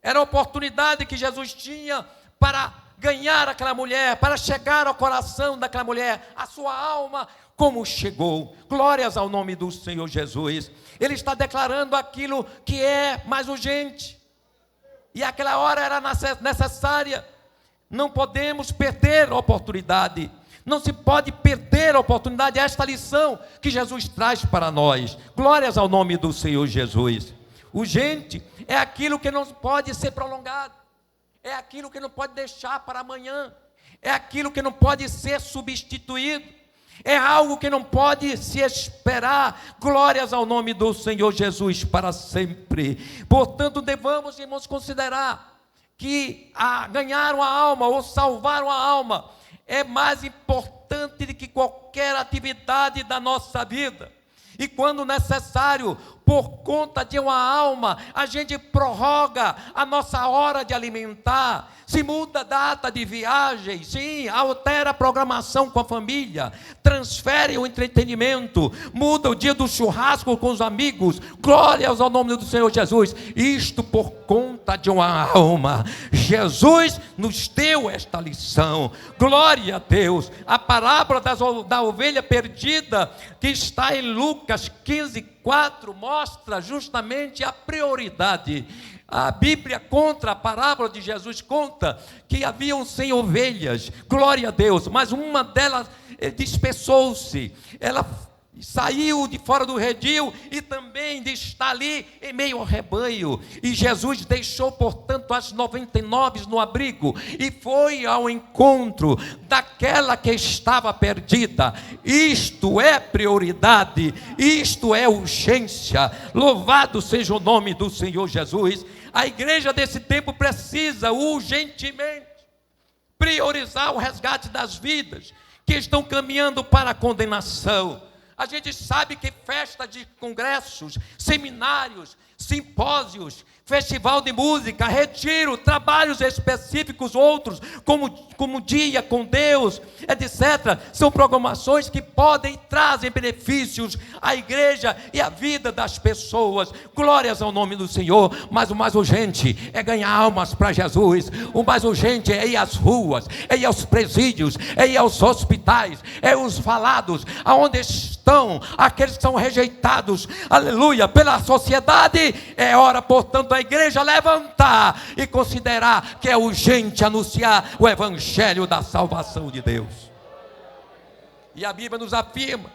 Era a oportunidade que Jesus tinha para ganhar aquela mulher, para chegar ao coração daquela mulher, a sua alma, como chegou. Glórias ao nome do Senhor Jesus. Ele está declarando aquilo que é mais urgente. E aquela hora era necessária. Não podemos perder a oportunidade. Não se pode perder a oportunidade. Esta lição que Jesus traz para nós. Glórias ao nome do Senhor Jesus. Urgente é aquilo que não pode ser prolongado. É aquilo que não pode deixar para amanhã. É aquilo que não pode ser substituído. É algo que não pode se esperar. Glórias ao nome do Senhor Jesus para sempre. Portanto, devamos, irmãos, considerar que ganhar uma alma ou salvar uma alma é mais importante do que qualquer atividade da nossa vida. E quando necessário, por conta de uma alma, a gente prorroga a nossa hora de alimentar, se muda a data de viagem, sim, altera a programação com a família, transfere o entretenimento, muda o dia do churrasco com os amigos. Glórias ao nome do Senhor Jesus. Isto por conta de uma alma. Jesus nos deu esta lição. Glória a Deus. A parábola da ovelha perdida, que está em Lucas 15:4, mostra justamente a prioridade. A Bíblia conta, a parábola de Jesus conta que haviam 100 ovelhas, glória a Deus, mas uma delas dispersou-se, ela saiu de fora do redil e também está ali em meio ao rebanho, e Jesus deixou, portanto, as 99 no abrigo e foi ao encontro daquela que estava perdida. Isto é prioridade, isto é urgência. Louvado seja o nome do Senhor Jesus. A igreja desse tempo precisa urgentemente priorizar o resgate das vidas que estão caminhando para a condenação. A gente sabe que festa de congressos, seminários, simpósios, festival de música, retiro, trabalhos específicos, outros, como Dia com Deus, etc. São programações que podem e trazem benefícios à igreja e à vida das pessoas. Glórias ao nome do Senhor. Mas o mais urgente é ganhar almas para Jesus. O mais urgente é ir às ruas, é ir aos presídios, é ir aos hospitais, é os falados, aonde estão aqueles que são rejeitados, aleluia, pela sociedade. É hora, portanto, a igreja levantar e considerar que é urgente anunciar o evangelho da salvação de Deus. E a Bíblia nos afirma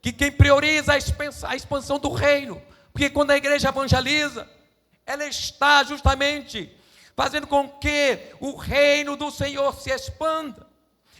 que quem prioriza a expansão do reino, porque quando a igreja evangeliza, ela está justamente fazendo com que o reino do Senhor se expanda.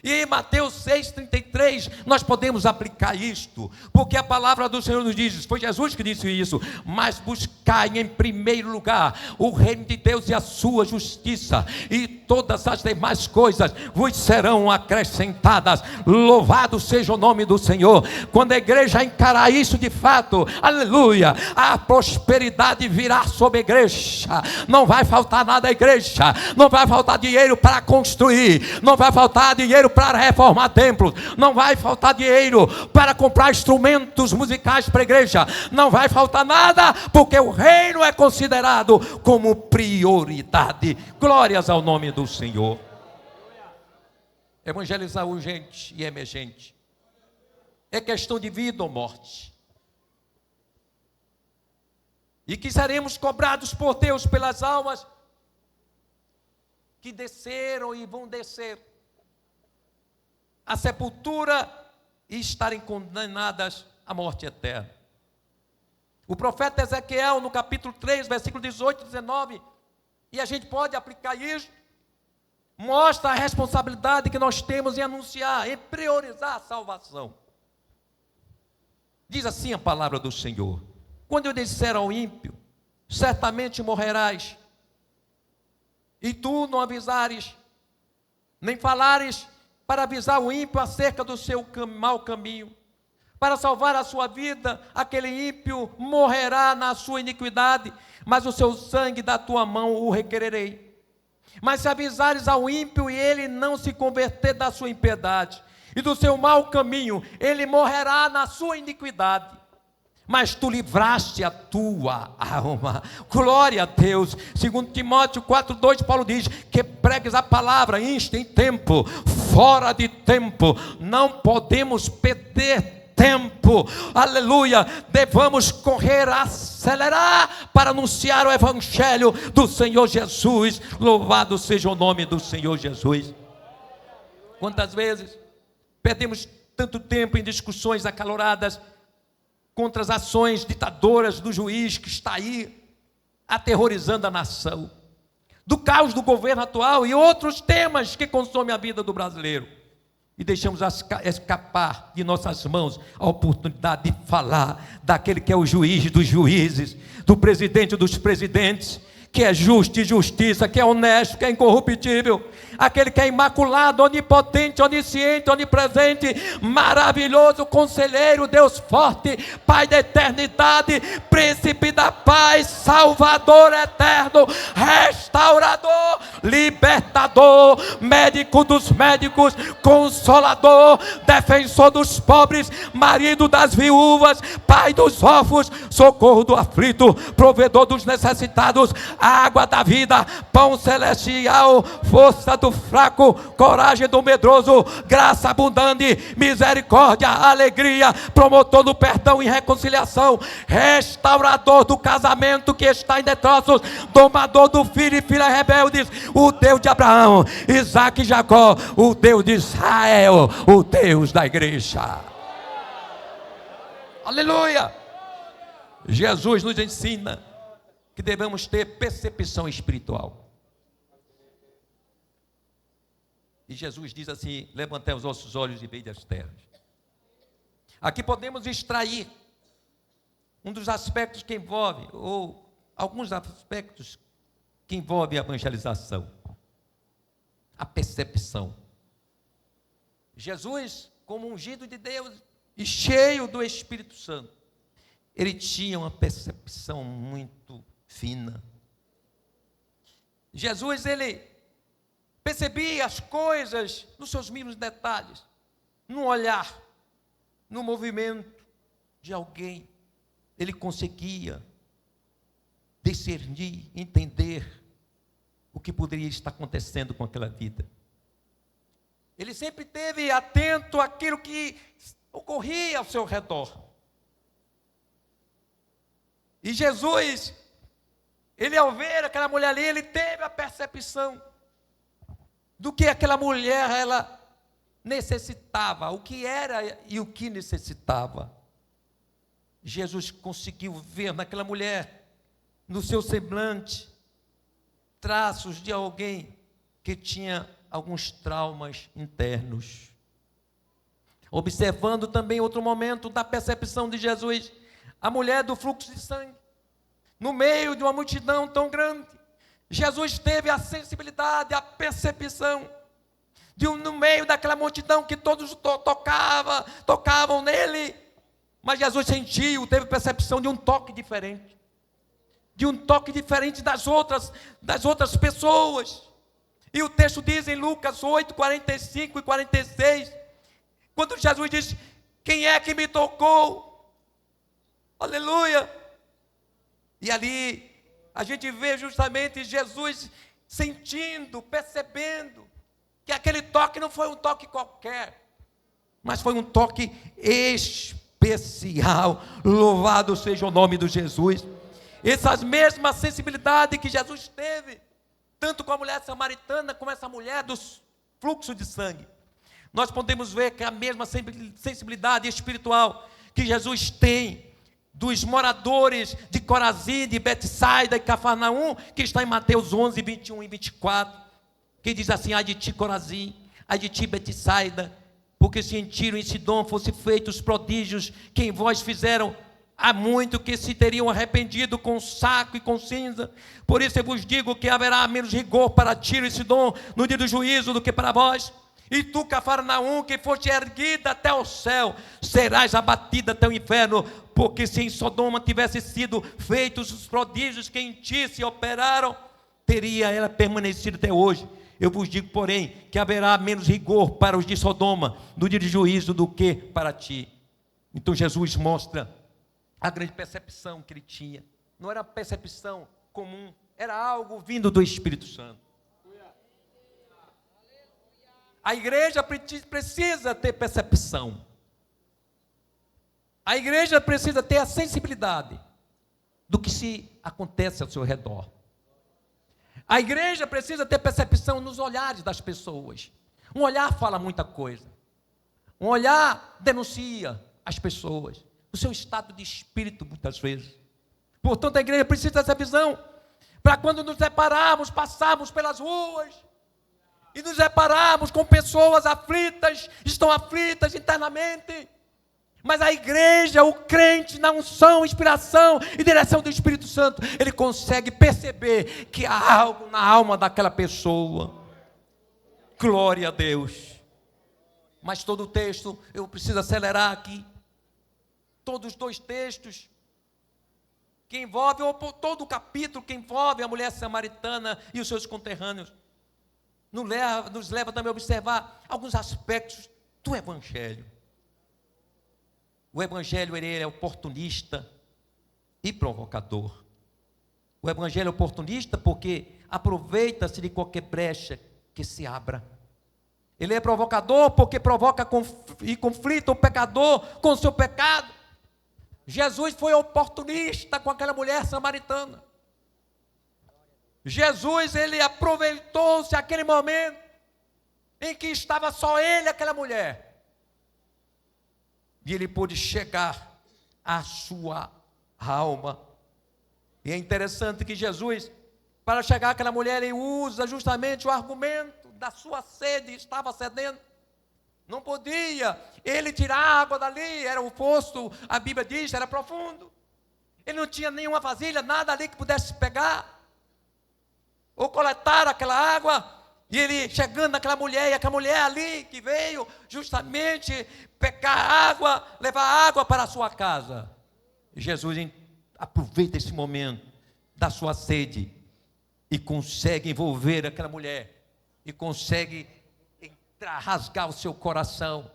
E em Mateus 6,33 nós podemos aplicar isto, porque a palavra do Senhor nos diz, foi Jesus que disse isso: mas buscai em primeiro lugar o reino de Deus e a sua justiça, e todas as demais coisas vos serão acrescentadas. Louvado seja o nome do Senhor. Quando a igreja encarar isso de fato, aleluia, a prosperidade virá sobre a igreja. Não vai faltar nada à igreja, não vai faltar dinheiro para construir, não vai faltar dinheiro para reformar templos, não vai faltar dinheiro para comprar instrumentos musicais para a igreja, não vai faltar nada, porque o reino é considerado como prioridade. Glórias ao nome do Senhor. Evangelizar urgente e emergente é questão de vida ou morte, e que seremos cobrados por Deus pelas almas que desceram e vão descer a sepultura e estarem condenadas à morte eterna. O profeta Ezequiel, no capítulo 3, versículo 18 e 19, e a gente pode aplicar isso, mostra a responsabilidade que nós temos em anunciar, em priorizar a salvação. Diz assim a palavra do Senhor: quando eu disser ao ímpio, certamente morrerás, e tu não avisares, nem falares para avisar o ímpio acerca do seu mau caminho, para salvar a sua vida, aquele ímpio morrerá na sua iniquidade, mas o seu sangue da tua mão o requererei. Mas se avisares ao ímpio e ele não se converter da sua impiedade e do seu mau caminho, ele morrerá na sua iniquidade. Mas tu livraste a tua alma. Glória a Deus. Segundo Timóteo 4:2, Paulo diz que pregues a palavra, insta em tempo, fora de tempo. Não podemos perder tempo. Aleluia. Devamos correr, acelerar para anunciar o evangelho do Senhor Jesus. Louvado seja o nome do Senhor Jesus. Quantas vezes perdemos tanto tempo em discussões acaloradas contra as ações ditadoras do juiz que está aí aterrorizando a nação, do caos do governo atual e outros temas que consomem a vida do brasileiro, e deixamos escapar de nossas mãos a oportunidade de falar daquele que é o juiz dos juízes, do presidente dos presidentes, que é justo e justiça, que é honesto, que é incorruptível, aquele que é imaculado, onipotente, onisciente, onipresente, maravilhoso, conselheiro, Deus forte, Pai da eternidade, príncipe da paz, salvador eterno, restaurador, libertador, médico dos médicos, consolador, defensor dos pobres, marido das viúvas, pai dos órfãos, socorro do aflito, provedor dos necessitados, água da vida, pão celestial, força do fraco, coragem do medroso, graça abundante, misericórdia, alegria, promotor do perdão e reconciliação, restaurador do casamento que está em destroços, domador do filho e filha rebeldes, o Deus de Abraão, Isaque e Jacó, o Deus de Israel, o Deus da igreja. Aleluia! Jesus nos ensina que devemos ter percepção espiritual. E Jesus diz assim: levantei os vossos olhos e veide as terras. Aqui podemos extrair um dos aspectos que envolve, ou alguns aspectos que envolvem a evangelização. A percepção. Jesus, como ungido de Deus e cheio do Espírito Santo, ele tinha uma percepção muito fina. Jesus, ele percebia as coisas nos seus mínimos detalhes, no olhar, no movimento de alguém. Ele conseguia discernir, entender o que poderia estar acontecendo com aquela vida. Ele sempre esteve atento àquilo que ocorria ao seu redor. E Jesus, ele ao ver aquela mulher ali, ele teve a percepção do que aquela mulher, ela necessitava, o que era e o que necessitava. Jesus conseguiu ver naquela mulher, no seu semblante, traços de alguém que tinha alguns traumas internos. Observando também outro momento da percepção de Jesus, a mulher do fluxo de sangue, no meio de uma multidão tão grande, Jesus teve a sensibilidade, a percepção, no meio daquela multidão que todos tocavam nele, mas Jesus sentiu, teve percepção de um toque diferente, das outras pessoas. E o texto diz em Lucas 8, 45 e 46, quando Jesus diz: quem é que me tocou? Aleluia! E ali a gente vê justamente Jesus sentindo, percebendo que aquele toque não foi um toque qualquer, mas foi um toque especial. Louvado seja o nome de Jesus. Essas mesmas sensibilidades que Jesus teve, tanto com a mulher samaritana como essa mulher do fluxo de sangue, nós podemos ver que a mesma sensibilidade espiritual que Jesus tem dos moradores de Corazim, de Betsaida e Cafarnaum, que está em Mateus 11, 21 e 24, que diz assim: ai de ti, Corazim, ai de ti, Betsaida, porque se em Tiro e em Sidom fossem feitos os prodígios que em vós fizeram, há muito que se teriam arrependido com saco e com cinza. Por isso eu vos digo que haverá menos rigor para Tiro e Sidom no dia do juízo do que para vós. E tu, Cafarnaum, que foste erguida até o céu, serás abatida até o inferno, porque se em Sodoma tivessem sido feitos os prodígios que em ti se operaram, teria ela permanecido até hoje. Eu vos digo, porém, que haverá menos rigor para os de Sodoma no dia de juízo do que para ti. Então Jesus mostra a grande percepção que ele tinha. Não era percepção comum, era algo vindo do Espírito Santo. A igreja precisa ter percepção. A igreja precisa ter a sensibilidade do que se acontece ao seu redor. A igreja precisa ter percepção nos olhares das pessoas. Um olhar fala muita coisa. Um olhar denuncia as pessoas, o seu estado de espírito muitas vezes. Portanto, a igreja precisa dessa visão, para quando nos depararmos, passarmos pelas ruas, e nos depararmos com pessoas aflitas, estão aflitas internamente, mas a igreja, o crente, na unção, inspiração e direção do Espírito Santo, ele consegue perceber que há algo na alma daquela pessoa. Glória a Deus. Mas todo o texto, eu preciso acelerar aqui, todos os 2 textos, que envolvem, ou todo o capítulo que envolve a mulher samaritana e os seus conterrâneos, nos leva também a observar alguns aspectos do Evangelho. O Evangelho, ele é oportunista e provocador. O Evangelho é oportunista porque aproveita-se de qualquer brecha que se abra. Ele é provocador porque provoca e conflita o pecador com o seu pecado. Jesus foi oportunista com aquela mulher samaritana. Jesus, ele aproveitou-se aquele momento em que estava só ele e aquela mulher. E ele pôde chegar à sua alma. E é interessante que Jesus, para chegar àquela mulher, ele usa justamente o argumento da sua sede, estava sedento. Não podia ele tirar a água dali, era um poço, a Bíblia diz, era profundo. Ele não tinha nenhuma vasilha, nada ali que pudesse pegar ou coletar aquela água, e ele chegando naquela mulher, e aquela mulher ali que veio justamente pegar água, levar água para a sua casa. E Jesus aproveita esse momento da sua sede e consegue envolver aquela mulher, e consegue rasgar o seu coração,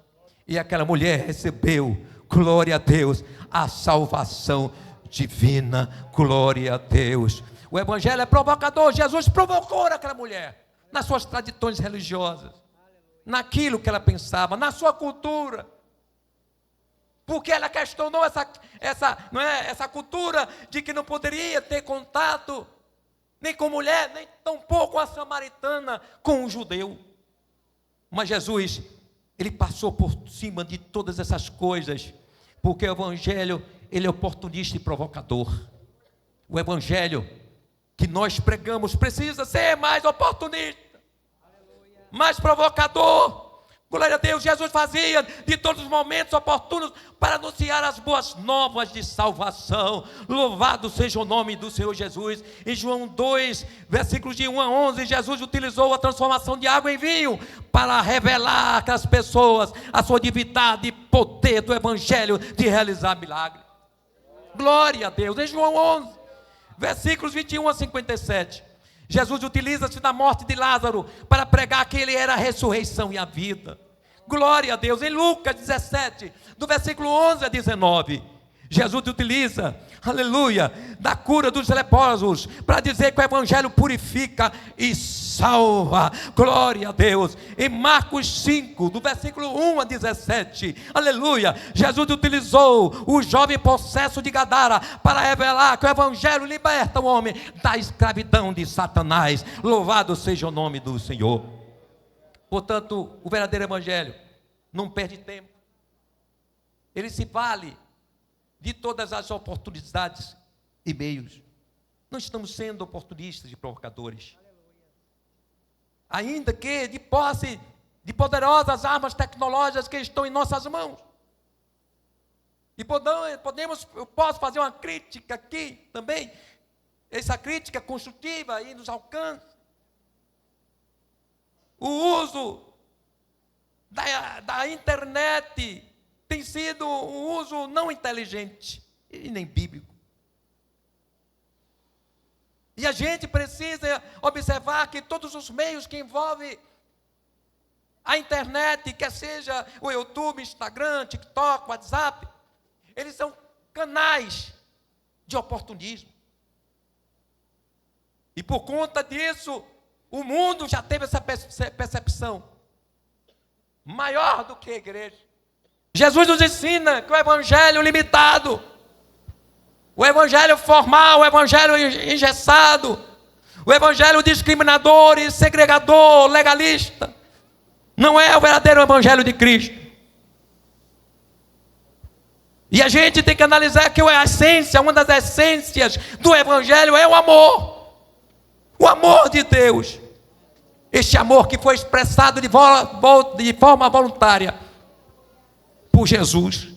e aquela mulher recebeu, glória a Deus, a salvação divina, glória a Deus. O Evangelho é provocador. Jesus provocou aquela mulher nas suas tradições religiosas, naquilo que ela pensava, na sua cultura, porque ela questionou essa cultura de que não poderia ter contato nem com mulher, nem tampouco a samaritana com o judeu. Mas Jesus, ele passou por cima de todas essas coisas, porque o Evangelho, ele é oportunista e provocador. O Evangelho que nós pregamos precisa ser mais oportunista, mais provocador. Glória a Deus. Jesus fazia de todos os momentos oportunos para anunciar as boas novas de salvação. Louvado seja o nome do Senhor Jesus. Em João 2, versículos de 1 a 11, Jesus utilizou a transformação de água em vinho para revelar às pessoas a sua divindade e poder do Evangelho de realizar milagres. Glória a Deus. Em João 11, versículos 21 a 57, Jesus utiliza-se da morte de Lázaro para pregar que ele era a ressurreição e a vida. Glória a Deus. Em Lucas 17, do versículo 11 a 19, Jesus utiliza, aleluia, da cura dos leprosos para dizer que o Evangelho purifica e salva. Glória a Deus. Em Marcos 5, do versículo 1 a 17, aleluia, Jesus utilizou o jovem possesso de Gadara para revelar que o Evangelho liberta o homem da escravidão de Satanás. Louvado seja o nome do Senhor. Portanto, o verdadeiro Evangelho não perde tempo. Ele se vale de todas as oportunidades e meios. Não estamos sendo oportunistas e provocadores. Ainda que de posse de poderosas armas tecnológicas que estão em nossas mãos. E eu posso fazer uma crítica aqui também, essa crítica construtiva aí nos alcança. O uso da internet tem sido um uso não inteligente e nem bíblico. E a gente precisa observar que todos os meios que envolvem a internet, quer seja o YouTube, Instagram, TikTok, WhatsApp, eles são canais de oportunismo. E por conta disso, o mundo já teve essa percepção maior do que a igreja. Jesus nos ensina que o evangelho limitado, o evangelho formal, o evangelho engessado, o evangelho discriminador e segregador, legalista, não é o verdadeiro evangelho de Cristo. E a gente tem que analisar que a essência, uma das essências do evangelho é o amor. O amor de Deus. Este amor que foi expressado de forma voluntária por Jesus,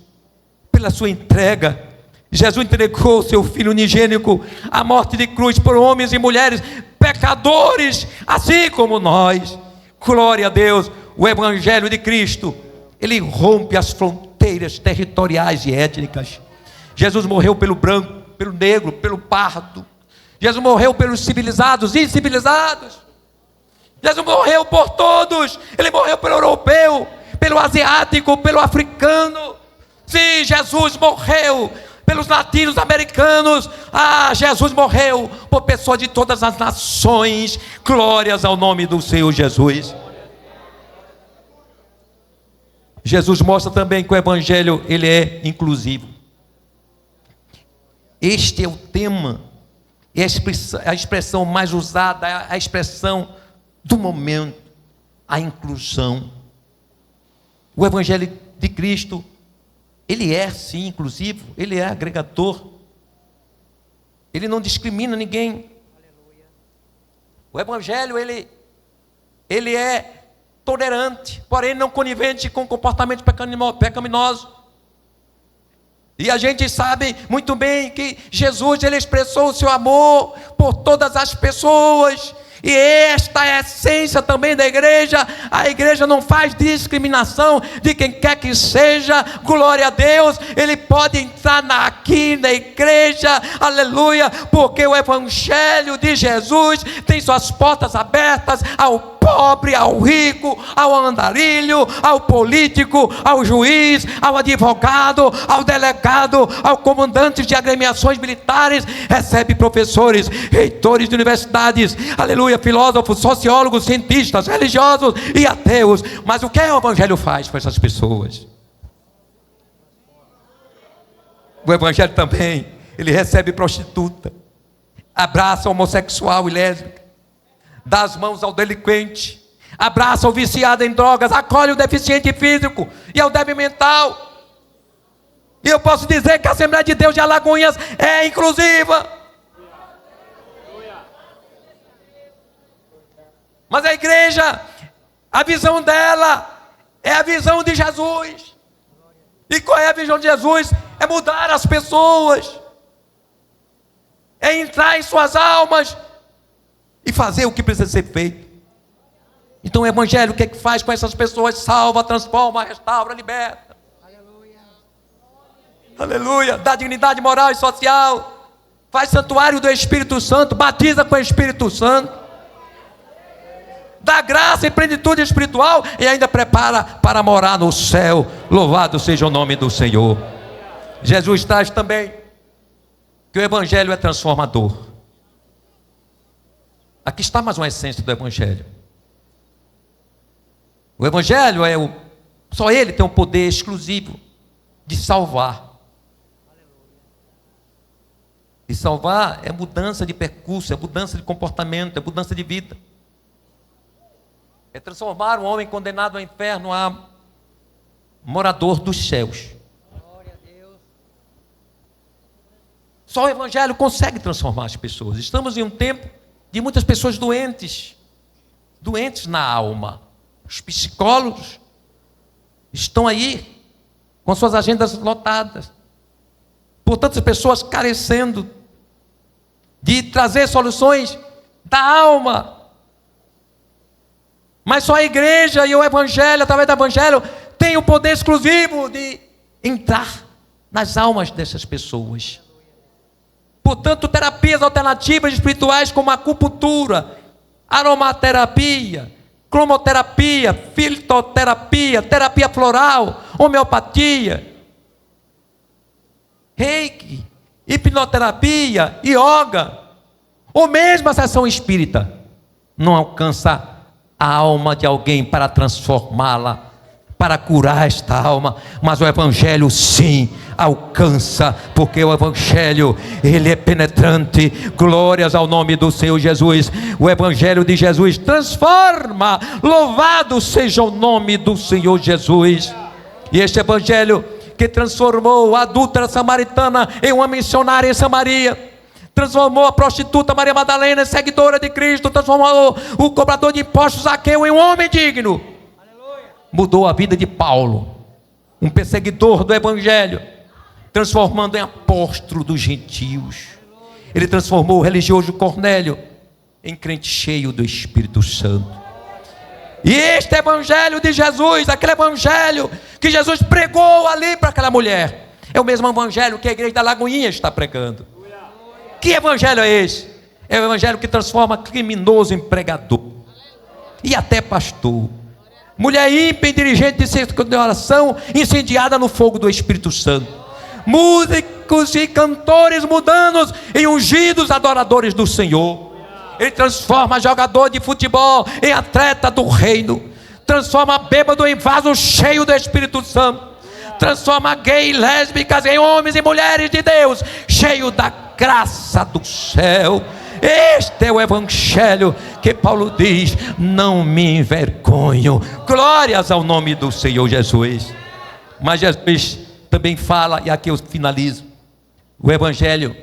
pela sua entrega. Jesus entregou seu Filho unigênito à morte de cruz por homens e mulheres pecadores, assim como nós. Glória a Deus. O evangelho de Cristo, ele rompe as fronteiras territoriais e étnicas. Jesus morreu pelo branco, pelo negro, pelo pardo. Jesus morreu pelos civilizados e incivilizados. Jesus morreu por todos. Ele morreu pelo europeu, pelo asiático, pelo africano. Sim, Jesus morreu pelos latinos americanos. Jesus morreu por pessoas de todas as nações. Glórias ao nome do Senhor Jesus. Jesus mostra também que o evangelho ele é inclusivo. Este é o tema, é a expressão mais usada, é a expressão do momento, a inclusão. O evangelho de Cristo, ele é sim inclusivo, ele é agregador. Ele não discrimina ninguém. O evangelho ele é tolerante, porém não conivente com comportamento pecaminoso. E a gente sabe muito bem que Jesus ele expressou o seu amor por todas as pessoas. E esta é a essência também da igreja. A igreja não faz discriminação de quem quer que seja. Glória a Deus. Ele pode entrar aqui na igreja, aleluia, porque o evangelho de Jesus tem suas portas abertas ao pobre, ao rico, ao andarilho, ao político, ao juiz, ao advogado, ao delegado, ao comandante de agremiações militares. Recebe professores, reitores de universidades, aleluia, filósofos, sociólogos, cientistas, religiosos e ateus. Mas o que o evangelho faz com essas pessoas? O evangelho também, ele recebe prostituta, abraça homossexual e lésbica, dá as mãos ao delinquente, abraça o viciado em drogas, acolhe o deficiente físico e ao débil mental. E eu posso dizer que a Assembleia de Deus de Alagoinhas é inclusiva. Mas a igreja, a visão dela é a visão de Jesus. E qual é a visão de Jesus? É mudar as pessoas, é entrar em suas almas e fazer o que precisa ser feito. Então o evangelho, o que é que faz com essas pessoas? Salva, transforma, restaura, liberta. Aleluia. Aleluia. Dá dignidade moral e social. Faz santuário do Espírito Santo. Batiza com o Espírito Santo. Dá graça e plenitude espiritual. E ainda prepara para morar no céu. Louvado seja o nome do Senhor. Jesus traz também que o evangelho é transformador. Aqui está mais uma essência do evangelho. O evangelho só ele tem o poder exclusivo de salvar. E salvar é mudança de percurso, é mudança de comportamento, é mudança de vida. É transformar um homem condenado ao inferno a morador dos céus. Só o evangelho consegue transformar as pessoas. Estamos em um tempo de muitas pessoas doentes na alma. Os psicólogos estão aí com suas agendas lotadas. Por tantas pessoas carecendo de trazer soluções da alma. Mas só a igreja e o evangelho, através do evangelho, tem o poder exclusivo de entrar nas almas dessas pessoas. Portanto, terapias alternativas espirituais como a acupuntura, aromaterapia, cromoterapia, fitoterapia, terapia floral, homeopatia, reiki, hipnoterapia, yoga, ou mesmo a sessão espírita, não alcança a alma de alguém para transformá-la, para curar esta alma, mas o evangelho sim alcança, porque o evangelho, ele é penetrante. Glórias ao nome do Senhor Jesus. O evangelho de Jesus transforma. Louvado seja o nome do Senhor Jesus. E este evangelho que transformou a adúltera samaritana em uma missionária em Samaria, transformou a prostituta Maria Madalena em seguidora de Cristo, transformou o cobrador de impostos Zaqueu em um homem digno. Mudou a vida de Paulo, um perseguidor do evangelho, transformando em apóstolo dos gentios. Ele transformou o religioso Cornélio em crente cheio do Espírito Santo. E este evangelho de Jesus, aquele evangelho que Jesus pregou ali para aquela mulher, é o mesmo evangelho que a igreja da Lagoinha está pregando. Que evangelho é esse? É o evangelho que transforma criminoso em pregador e até pastor. Mulher ímpia e dirigente de centro de oração, incendiada no fogo do Espírito Santo. Músicos e cantores mundanos em ungidos adoradores do Senhor. Ele transforma jogador de futebol em atleta do reino. Transforma bêbado em vaso cheio do Espírito Santo. Transforma gay e lésbicas em homens e mulheres de Deus, cheio da graça do céu. Este é o evangelho que Paulo diz: não me envergonho. Glórias ao nome do Senhor Jesus. Mas Jesus também fala, e aqui eu finalizo, o evangelho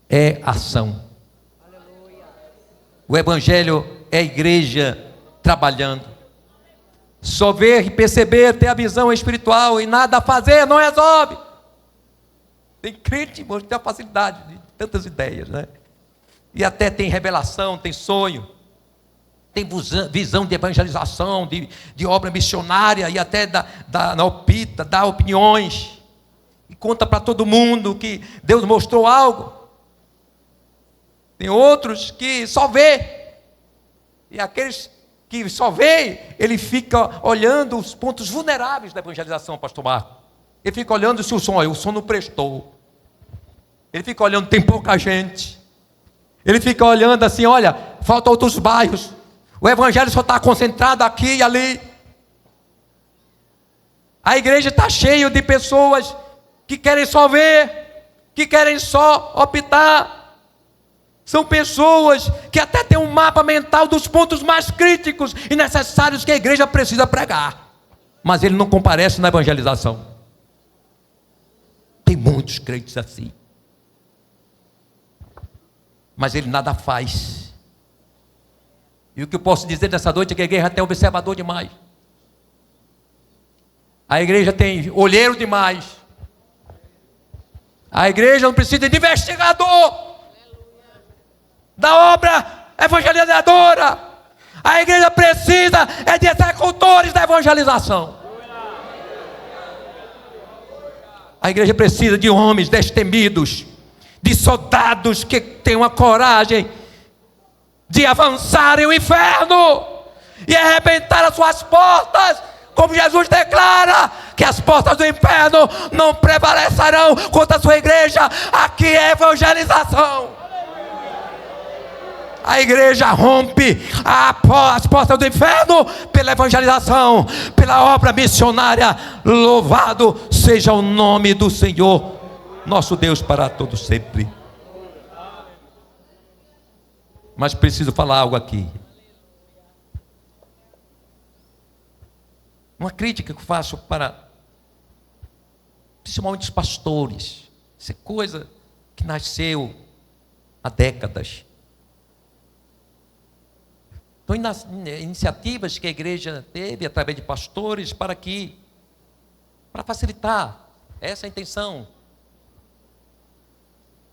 é ação. O evangelho é a igreja trabalhando. Só ver e perceber, ter a visão espiritual e nada fazer não resolve. Tem crente, irmãos, que tem a facilidade de tantas ideias, né? E até tem revelação, tem sonho, tem visão de evangelização, de obra missionária, e até na opita, dá opiniões, e conta para todo mundo que Deus mostrou algo. Tem outros que só vê, e aqueles que só vê, ele fica olhando os pontos vulneráveis da evangelização, pastor Marco. Ele fica olhando se o som não prestou. Ele fica olhando, tem pouca gente. Ele fica olhando assim, olha, falta outros bairros. O evangelho só está concentrado aqui e ali. A igreja está cheia de pessoas que querem só ver, que querem só optar. São pessoas que até têm um mapa mental dos pontos mais críticos e necessários que a igreja precisa pregar, mas ele não comparece na evangelização. Tem muitos crentes assim, mas ele nada faz. E o que eu posso dizer nessa noite é que a igreja tem observador demais. A igreja tem olheiro demais. A igreja não precisa de investigador da obra evangelizadora. A igreja precisa de executores da evangelização. A igreja precisa de homens destemidos, de soldados que tenham a coragem de avançarem o inferno e arrebentar as suas portas, como Jesus declara que as portas do inferno não prevalecerão contra a sua igreja. Aqui é evangelização. A igreja rompe as portas do inferno pela evangelização, pela obra missionária. Louvado seja o nome do Senhor, nosso Deus, para todo sempre. Mas preciso falar algo aqui. Uma crítica que eu faço para, principalmente os pastores. Isso é coisa que nasceu há décadas. Então, nas iniciativas que a igreja teve através de pastores para facilitar essa intenção,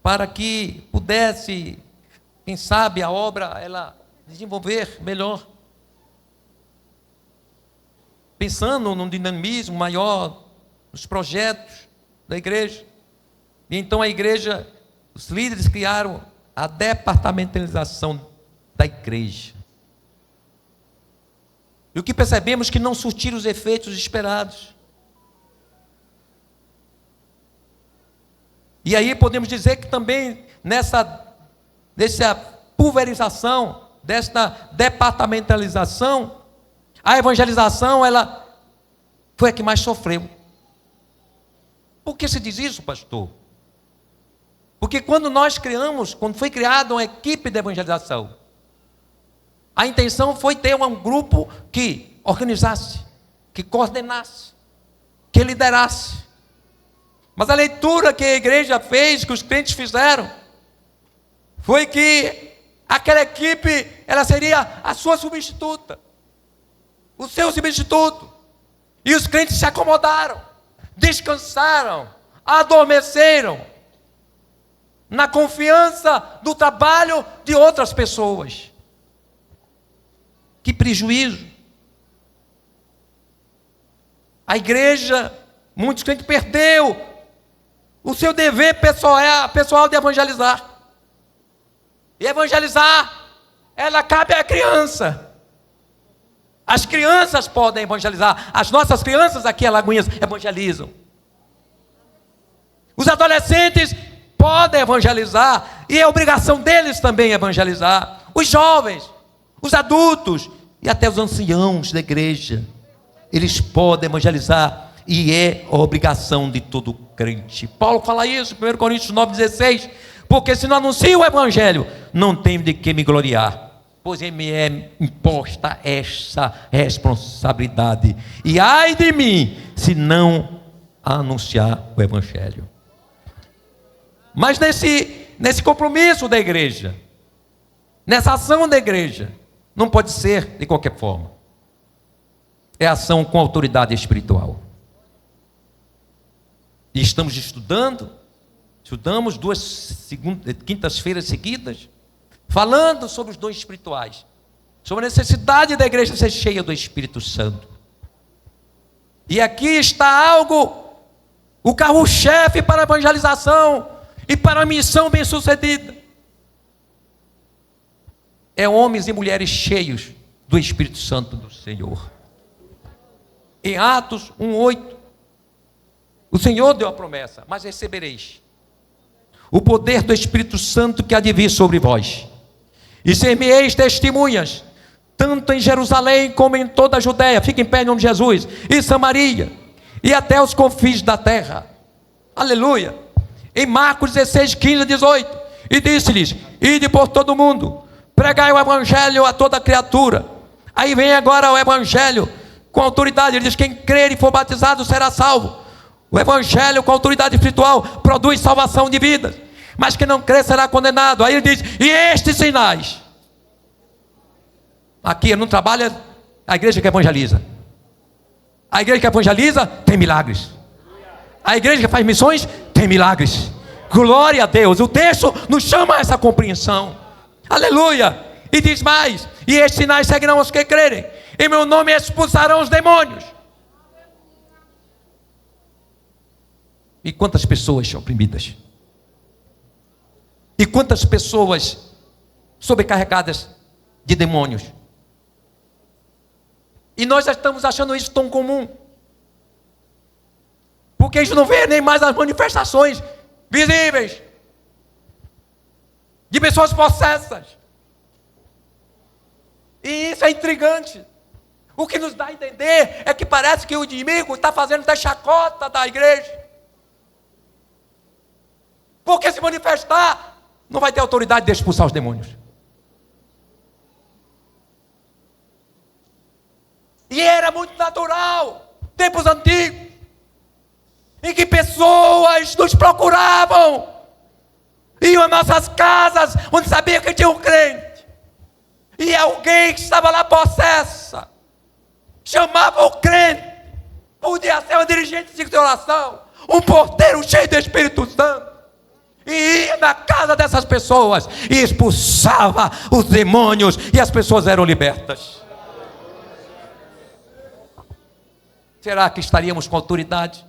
para que pudesse, quem sabe, a obra ela desenvolver melhor. pensando num dinamismo maior, nos projetos da igreja. E então a igreja, os líderes criaram a departamentalização da igreja. E o que percebemos que não surtiram os efeitos esperados. E aí podemos dizer que também nessa pulverização, desta departamentalização, a evangelização, ela foi a que mais sofreu. Por que se diz isso, pastor? Porque quando foi criada uma equipe de evangelização, a intenção foi ter um grupo que organizasse, que coordenasse, que liderasse. Mas a leitura que a igreja fez, que os crentes fizeram, foi que aquela equipe, ela seria a sua substituta, o seu substituto. E os crentes se acomodaram, descansaram, adormeceram na confiança do trabalho de outras pessoas. Que prejuízo! A igreja, muitos crentes perdeu o seu dever pessoal de evangelizar. E evangelizar, ela cabe à criança. As crianças podem evangelizar. As nossas crianças aqui em Alagoinhas evangelizam. Os adolescentes podem evangelizar. E é obrigação deles também evangelizar. Os jovens, os adultos e até os anciãos da igreja, eles podem evangelizar. E é a obrigação de todo crente. Paulo fala isso, 1 Coríntios 9,16. Porque se não anuncio o evangelho, não tenho de que me gloriar, pois me é imposta essa responsabilidade. E ai de mim, se não anunciar o evangelho. Mas nesse compromisso da igreja, nessa ação da igreja, não pode ser de qualquer forma. É ação com autoridade espiritual. E estamos estudamos 2 quintas-feiras seguidas, falando sobre os dons espirituais, sobre a necessidade da igreja ser cheia do Espírito Santo. E aqui está o carro-chefe para a evangelização e para a missão bem-sucedida. É homens e mulheres cheios do Espírito Santo do Senhor. Em Atos 1:8, o Senhor deu a promessa: mas recebereis o poder do Espírito Santo que há de vir sobre vós, e ser-me-eis testemunhas, tanto em Jerusalém como em toda a Judéia, fica em pé em nome de Jesus, e Samaria, e até os confins da terra. Aleluia. Em Marcos 16, 15 a 18, e disse-lhes: ide por todo o mundo, pregai o evangelho a toda criatura. Aí vem agora o evangelho com autoridade. Ele diz: quem crer e for batizado será salvo. O evangelho com autoridade espiritual produz salvação de vidas, mas quem não crer será condenado. Aí ele diz: e estes sinais. Aqui não trabalha a igreja que evangeliza. A igreja que evangeliza tem milagres. A igreja que faz missões tem milagres. Glória a Deus. O texto nos chama a essa compreensão. Aleluia. E diz mais: e estes sinais seguirão os que crerem. Em meu nome expulsarão os demônios. E quantas pessoas oprimidas? E quantas pessoas sobrecarregadas de demônios? E nós já estamos achando isso tão comum, porque a gente não vê nem mais as manifestações visíveis de pessoas possessas. E isso é intrigante. O que nos dá a entender é que parece que o inimigo está fazendo até chacota da igreja. Porque se manifestar, não vai ter autoridade de expulsar os demônios. E era muito natural, tempos antigos, em que pessoas nos procuravam, iam às nossas casas, onde sabia que tinha um crente, e alguém que estava lá possessa, chamava o crente, podia ser um dirigente de oração, um porteiro cheio do Espírito Santo, e ia na casa dessas pessoas e expulsava os demônios, e as pessoas eram libertas. Será que estaríamos com autoridade?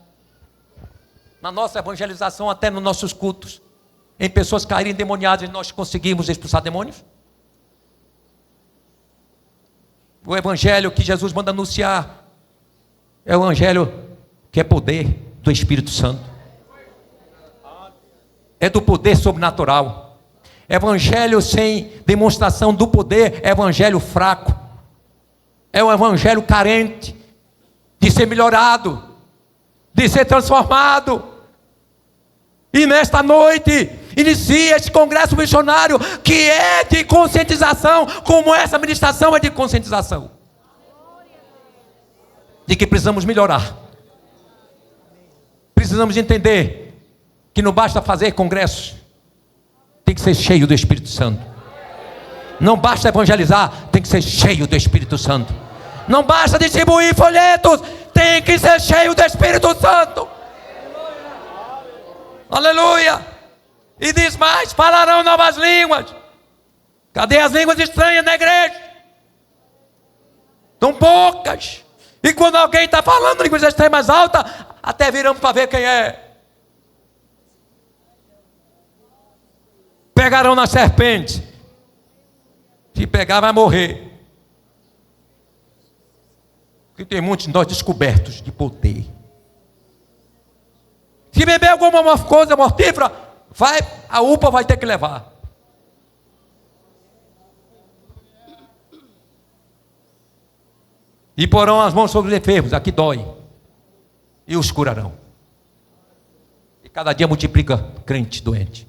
Na nossa evangelização, até nos nossos cultos, em pessoas caírem endemoniadas e nós conseguimos expulsar demônios? O evangelho que Jesus manda anunciar é o evangelho que é poder do Espírito Santo. É do poder sobrenatural. Evangelho sem demonstração do poder é evangelho fraco. É um evangelho carente de ser melhorado, de ser transformado. E nesta noite inicia este congresso missionário que é de conscientização, como essa ministração é de conscientização, de que precisamos melhorar. Precisamos entender que não basta fazer congressos, tem que ser cheio do Espírito Santo. Não basta evangelizar, tem que ser cheio do Espírito Santo. Não basta distribuir folhetos, tem que ser cheio do Espírito Santo. Aleluia! E diz mais: falarão novas línguas. Cadê as línguas estranhas na igreja? São poucas. E quando alguém está falando línguas estranhas mais altas, até viramos para ver quem é. Pegarão na serpente. Se pegar, vai morrer. Porque tem muitos de nós descobertos de poder. Se beber alguma coisa mortífera, a UPA vai ter que levar. E porão as mãos sobre os enfermos, aqui dói, e os curarão. E cada dia multiplica crente doente.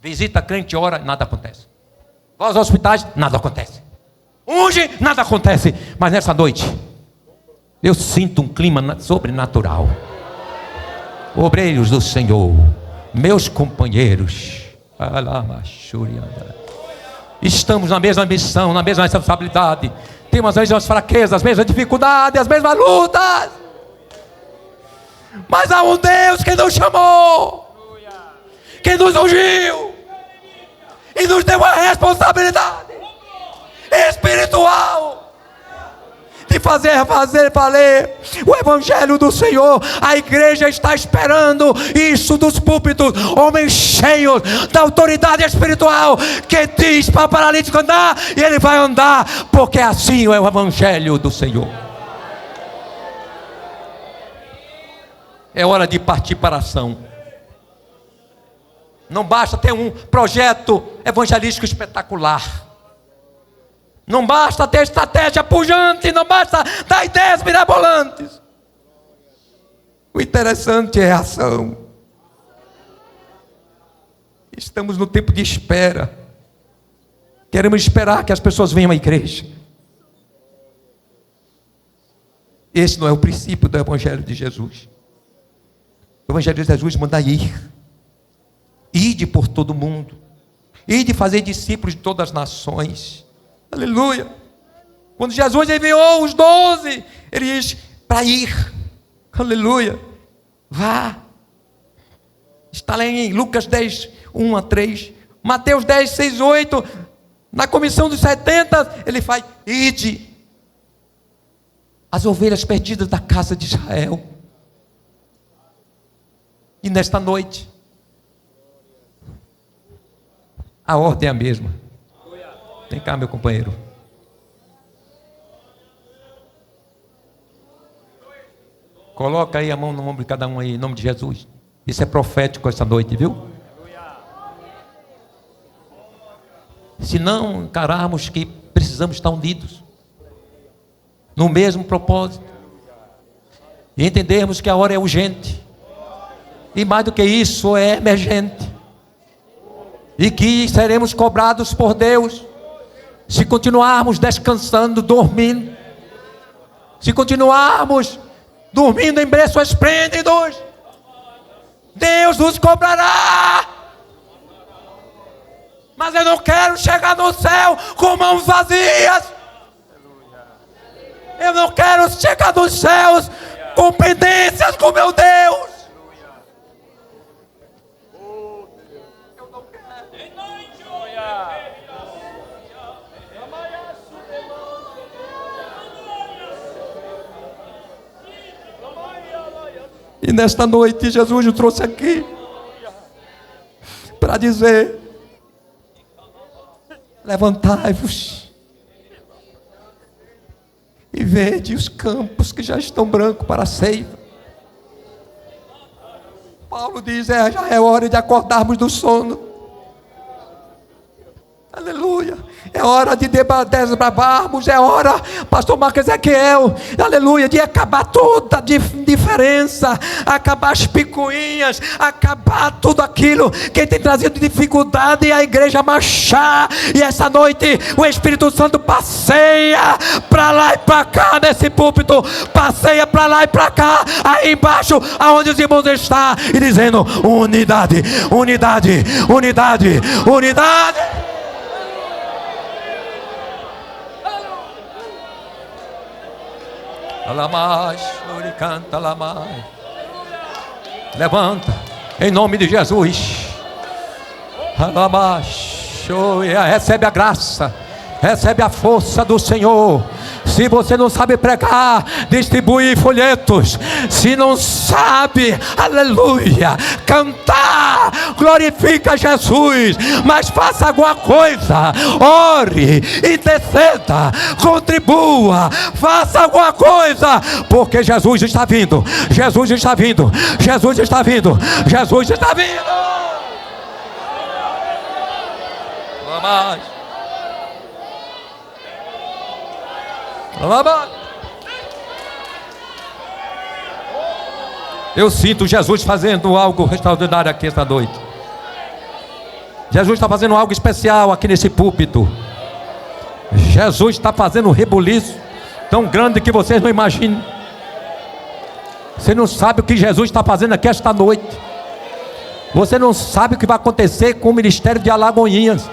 Visita crente, ora, nada acontece. Vai aos hospitais, nada acontece. Unge, nada acontece. Mas nessa noite, eu sinto um clima sobrenatural. Obreiros do Senhor, meus companheiros, estamos na mesma missão, na mesma responsabilidade. Temos as mesmas fraquezas, as mesmas dificuldades, as mesmas lutas. Mas há um Deus que nos chamou, que nos ungiu e nos deu a responsabilidade espiritual de fazer valer o Evangelho do Senhor. A igreja está esperando isso dos púlpitos, homens cheios da autoridade espiritual, que diz para o paralítico andar, e ele vai andar, porque assim é o Evangelho do Senhor. É hora de partir para a ação. Não basta ter um projeto evangelístico espetacular. Não basta ter estratégia pujante, não basta dar ideias mirabolantes. O interessante é a ação. Estamos no tempo de espera. Queremos esperar que as pessoas venham à igreja. Esse não é o princípio do Evangelho de Jesus. O Evangelho de Jesus manda ir. Ide por todo mundo. Ide fazer discípulos de todas as nações. Aleluia. Quando Jesus enviou os 12, ele diz para ir. Aleluia. Vá. Está lá em Lucas 10, 1 a 3. Mateus 10, 6, 8. Na comissão dos 70, ele faz: ide. As ovelhas perdidas da casa de Israel. E nesta noite, a ordem é a mesma. Vem cá, meu companheiro. Coloca aí a mão no ombro de cada um aí, em nome de Jesus. Isso é profético essa noite, viu? Se não encararmos que precisamos estar unidos no mesmo propósito, e entendermos que a hora é urgente, e mais do que isso, é emergente, e que seremos cobrados por Deus se continuarmos descansando, dormindo, se continuarmos dormindo em berços esplêndidos, Deus nos cobrará. Mas eu não quero chegar no céu com mãos vazias. Eu não quero chegar nos céus com pendências com meu Deus. E nesta noite Jesus nos trouxe aqui para dizer: levantai-vos e vede os campos que já estão brancos para a ceifa. Paulo diz: já é hora de acordarmos do sono. Aleluia. É hora de desbravarmos, é hora, pastor Marcos Ezequiel, aleluia, de acabar toda a diferença, acabar as picuinhas, acabar tudo aquilo que tem trazido dificuldade e a igreja marchar. E essa noite o Espírito Santo passeia para lá e para cá nesse púlpito, passeia para lá e para cá, aí embaixo, aonde os irmãos estão, e dizendo: unidade, unidade, unidade, unidade. Alamais, canta alamais. Levanta, em nome de Jesus. Alamais, recebe a graça, recebe a força do Senhor. Se você não sabe pregar, distribui folhetos. Se não sabe, aleluia, cantar, glorifica Jesus, mas faça alguma coisa. Ore, interceda, contribua, faça alguma coisa, porque Jesus está vindo. Jesus está vindo. Jesus está vindo. Jesus está vindo. Vamos. Eu sinto Jesus fazendo algo extraordinário aqui esta noite. Jesus está fazendo algo especial aqui nesse púlpito. Jesus está fazendo um rebuliço tão grande que vocês não imaginam. Você não sabe o que Jesus está fazendo aqui esta noite. Você não sabe o que vai acontecer com o ministério de Alagoinhas.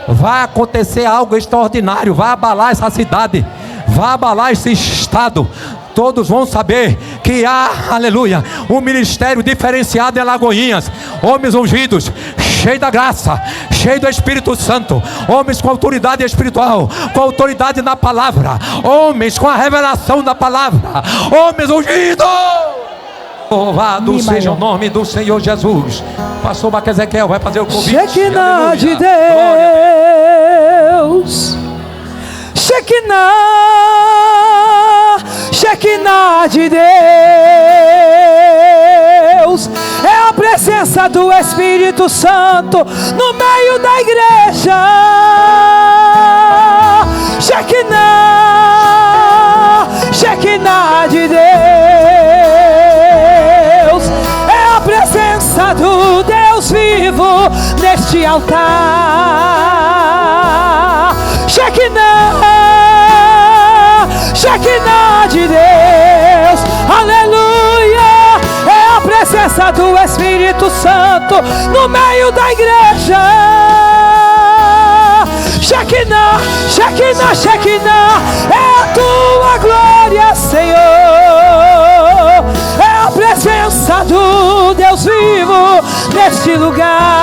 Vai acontecer algo extraordinário. Vai abalar essa cidade, vai abalar esse estado. Todos vão saber que há, aleluia, um ministério diferenciado em Alagoinhas. Homens ungidos, cheios da graça, cheios do Espírito Santo. Homens com autoridade espiritual, com autoridade na palavra. Homens com a revelação da palavra. Homens ungidos. Louvado seja o nome do Senhor Jesus. Pastor Marcos Ezequiel vai fazer o convite. Shekinah de Deus, Shekinah, Shekinah de Deus, é a presença do Espírito Santo no meio da igreja. Shekinah, Shekinah de Deus, é a presença do Deus vivo neste altar. Shekinah, Shekinah de Deus, aleluia, é a presença do Espírito Santo no meio da igreja. Shekinah, Shekinah, Shekinah, é a tua glória, Senhor, é a presença do Deus vivo neste lugar.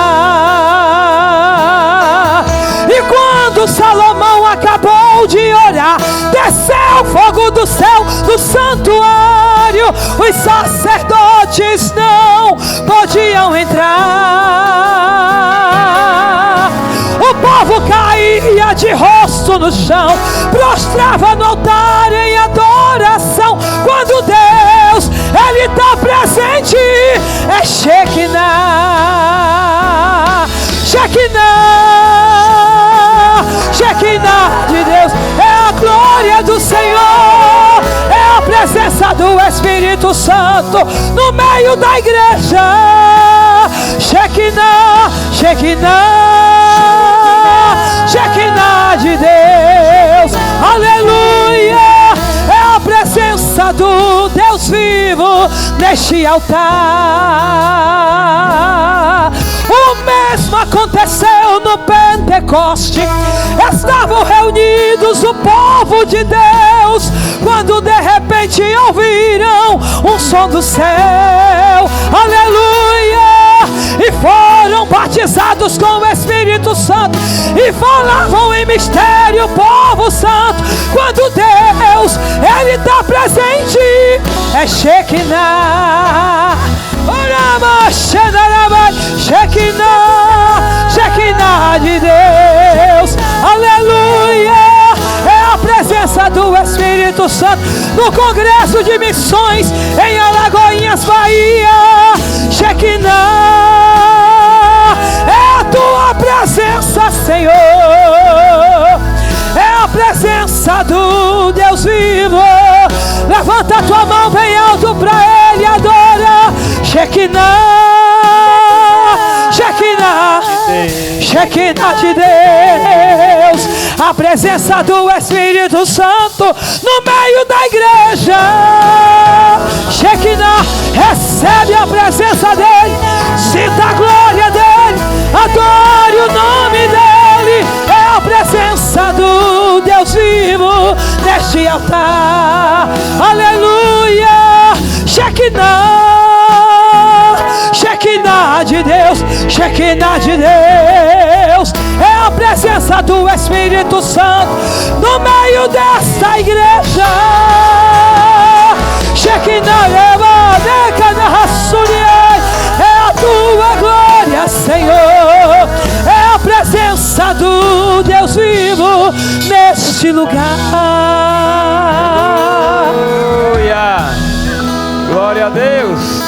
E quando Salomão acabou de orar, desceu fogo do céu, do santuário. Os sacerdotes não podiam entrar. O povo caía de rosto no chão, prostrava no altar em adoração. Quando Deus, Ele está presente, é Shekinah, Shekinah, Shekinah de Deus, é a glória do Senhor, é a presença do Espírito Santo no meio da igreja. Shekinah, Shekinah, Shekinah de Deus, aleluia, é a presença do Deus vivo neste altar. O mesmo aconteceu no Pentecoste. Estavam reunidos o povo de Deus, quando de repente ouviram um som do céu, aleluia, e foram batizados com o Espírito Santo e falavam em mistério, povo santo. Quando Deus, Ele está presente, é Shekinah. Orama, Shekinah, Shekinah de Deus. Aleluia. É a presença do Espírito Santo no Congresso de Missões em Alagoinhas, Bahia. Shekinah é a tua presença, Senhor. É a presença do Deus vivo. Levanta a tua mão bem alto para Ele, adora. Shekinah, Shekinah, Shekinah de Deus. A presença do Espírito Santo no meio da igreja. Shekinah, recebe a presença dEle, sinta a glória dEle, adore o nome dEle. É a presença do Deus vivo neste altar. Aleluia. Shekinah, Shekinah de Deus, Shekinah de Deus. É a presença do Espírito Santo no meio desta igreja. Shekinah, é a tua glória, Senhor. É a presença do Deus vivo neste lugar. Aleluia. Glória a Deus.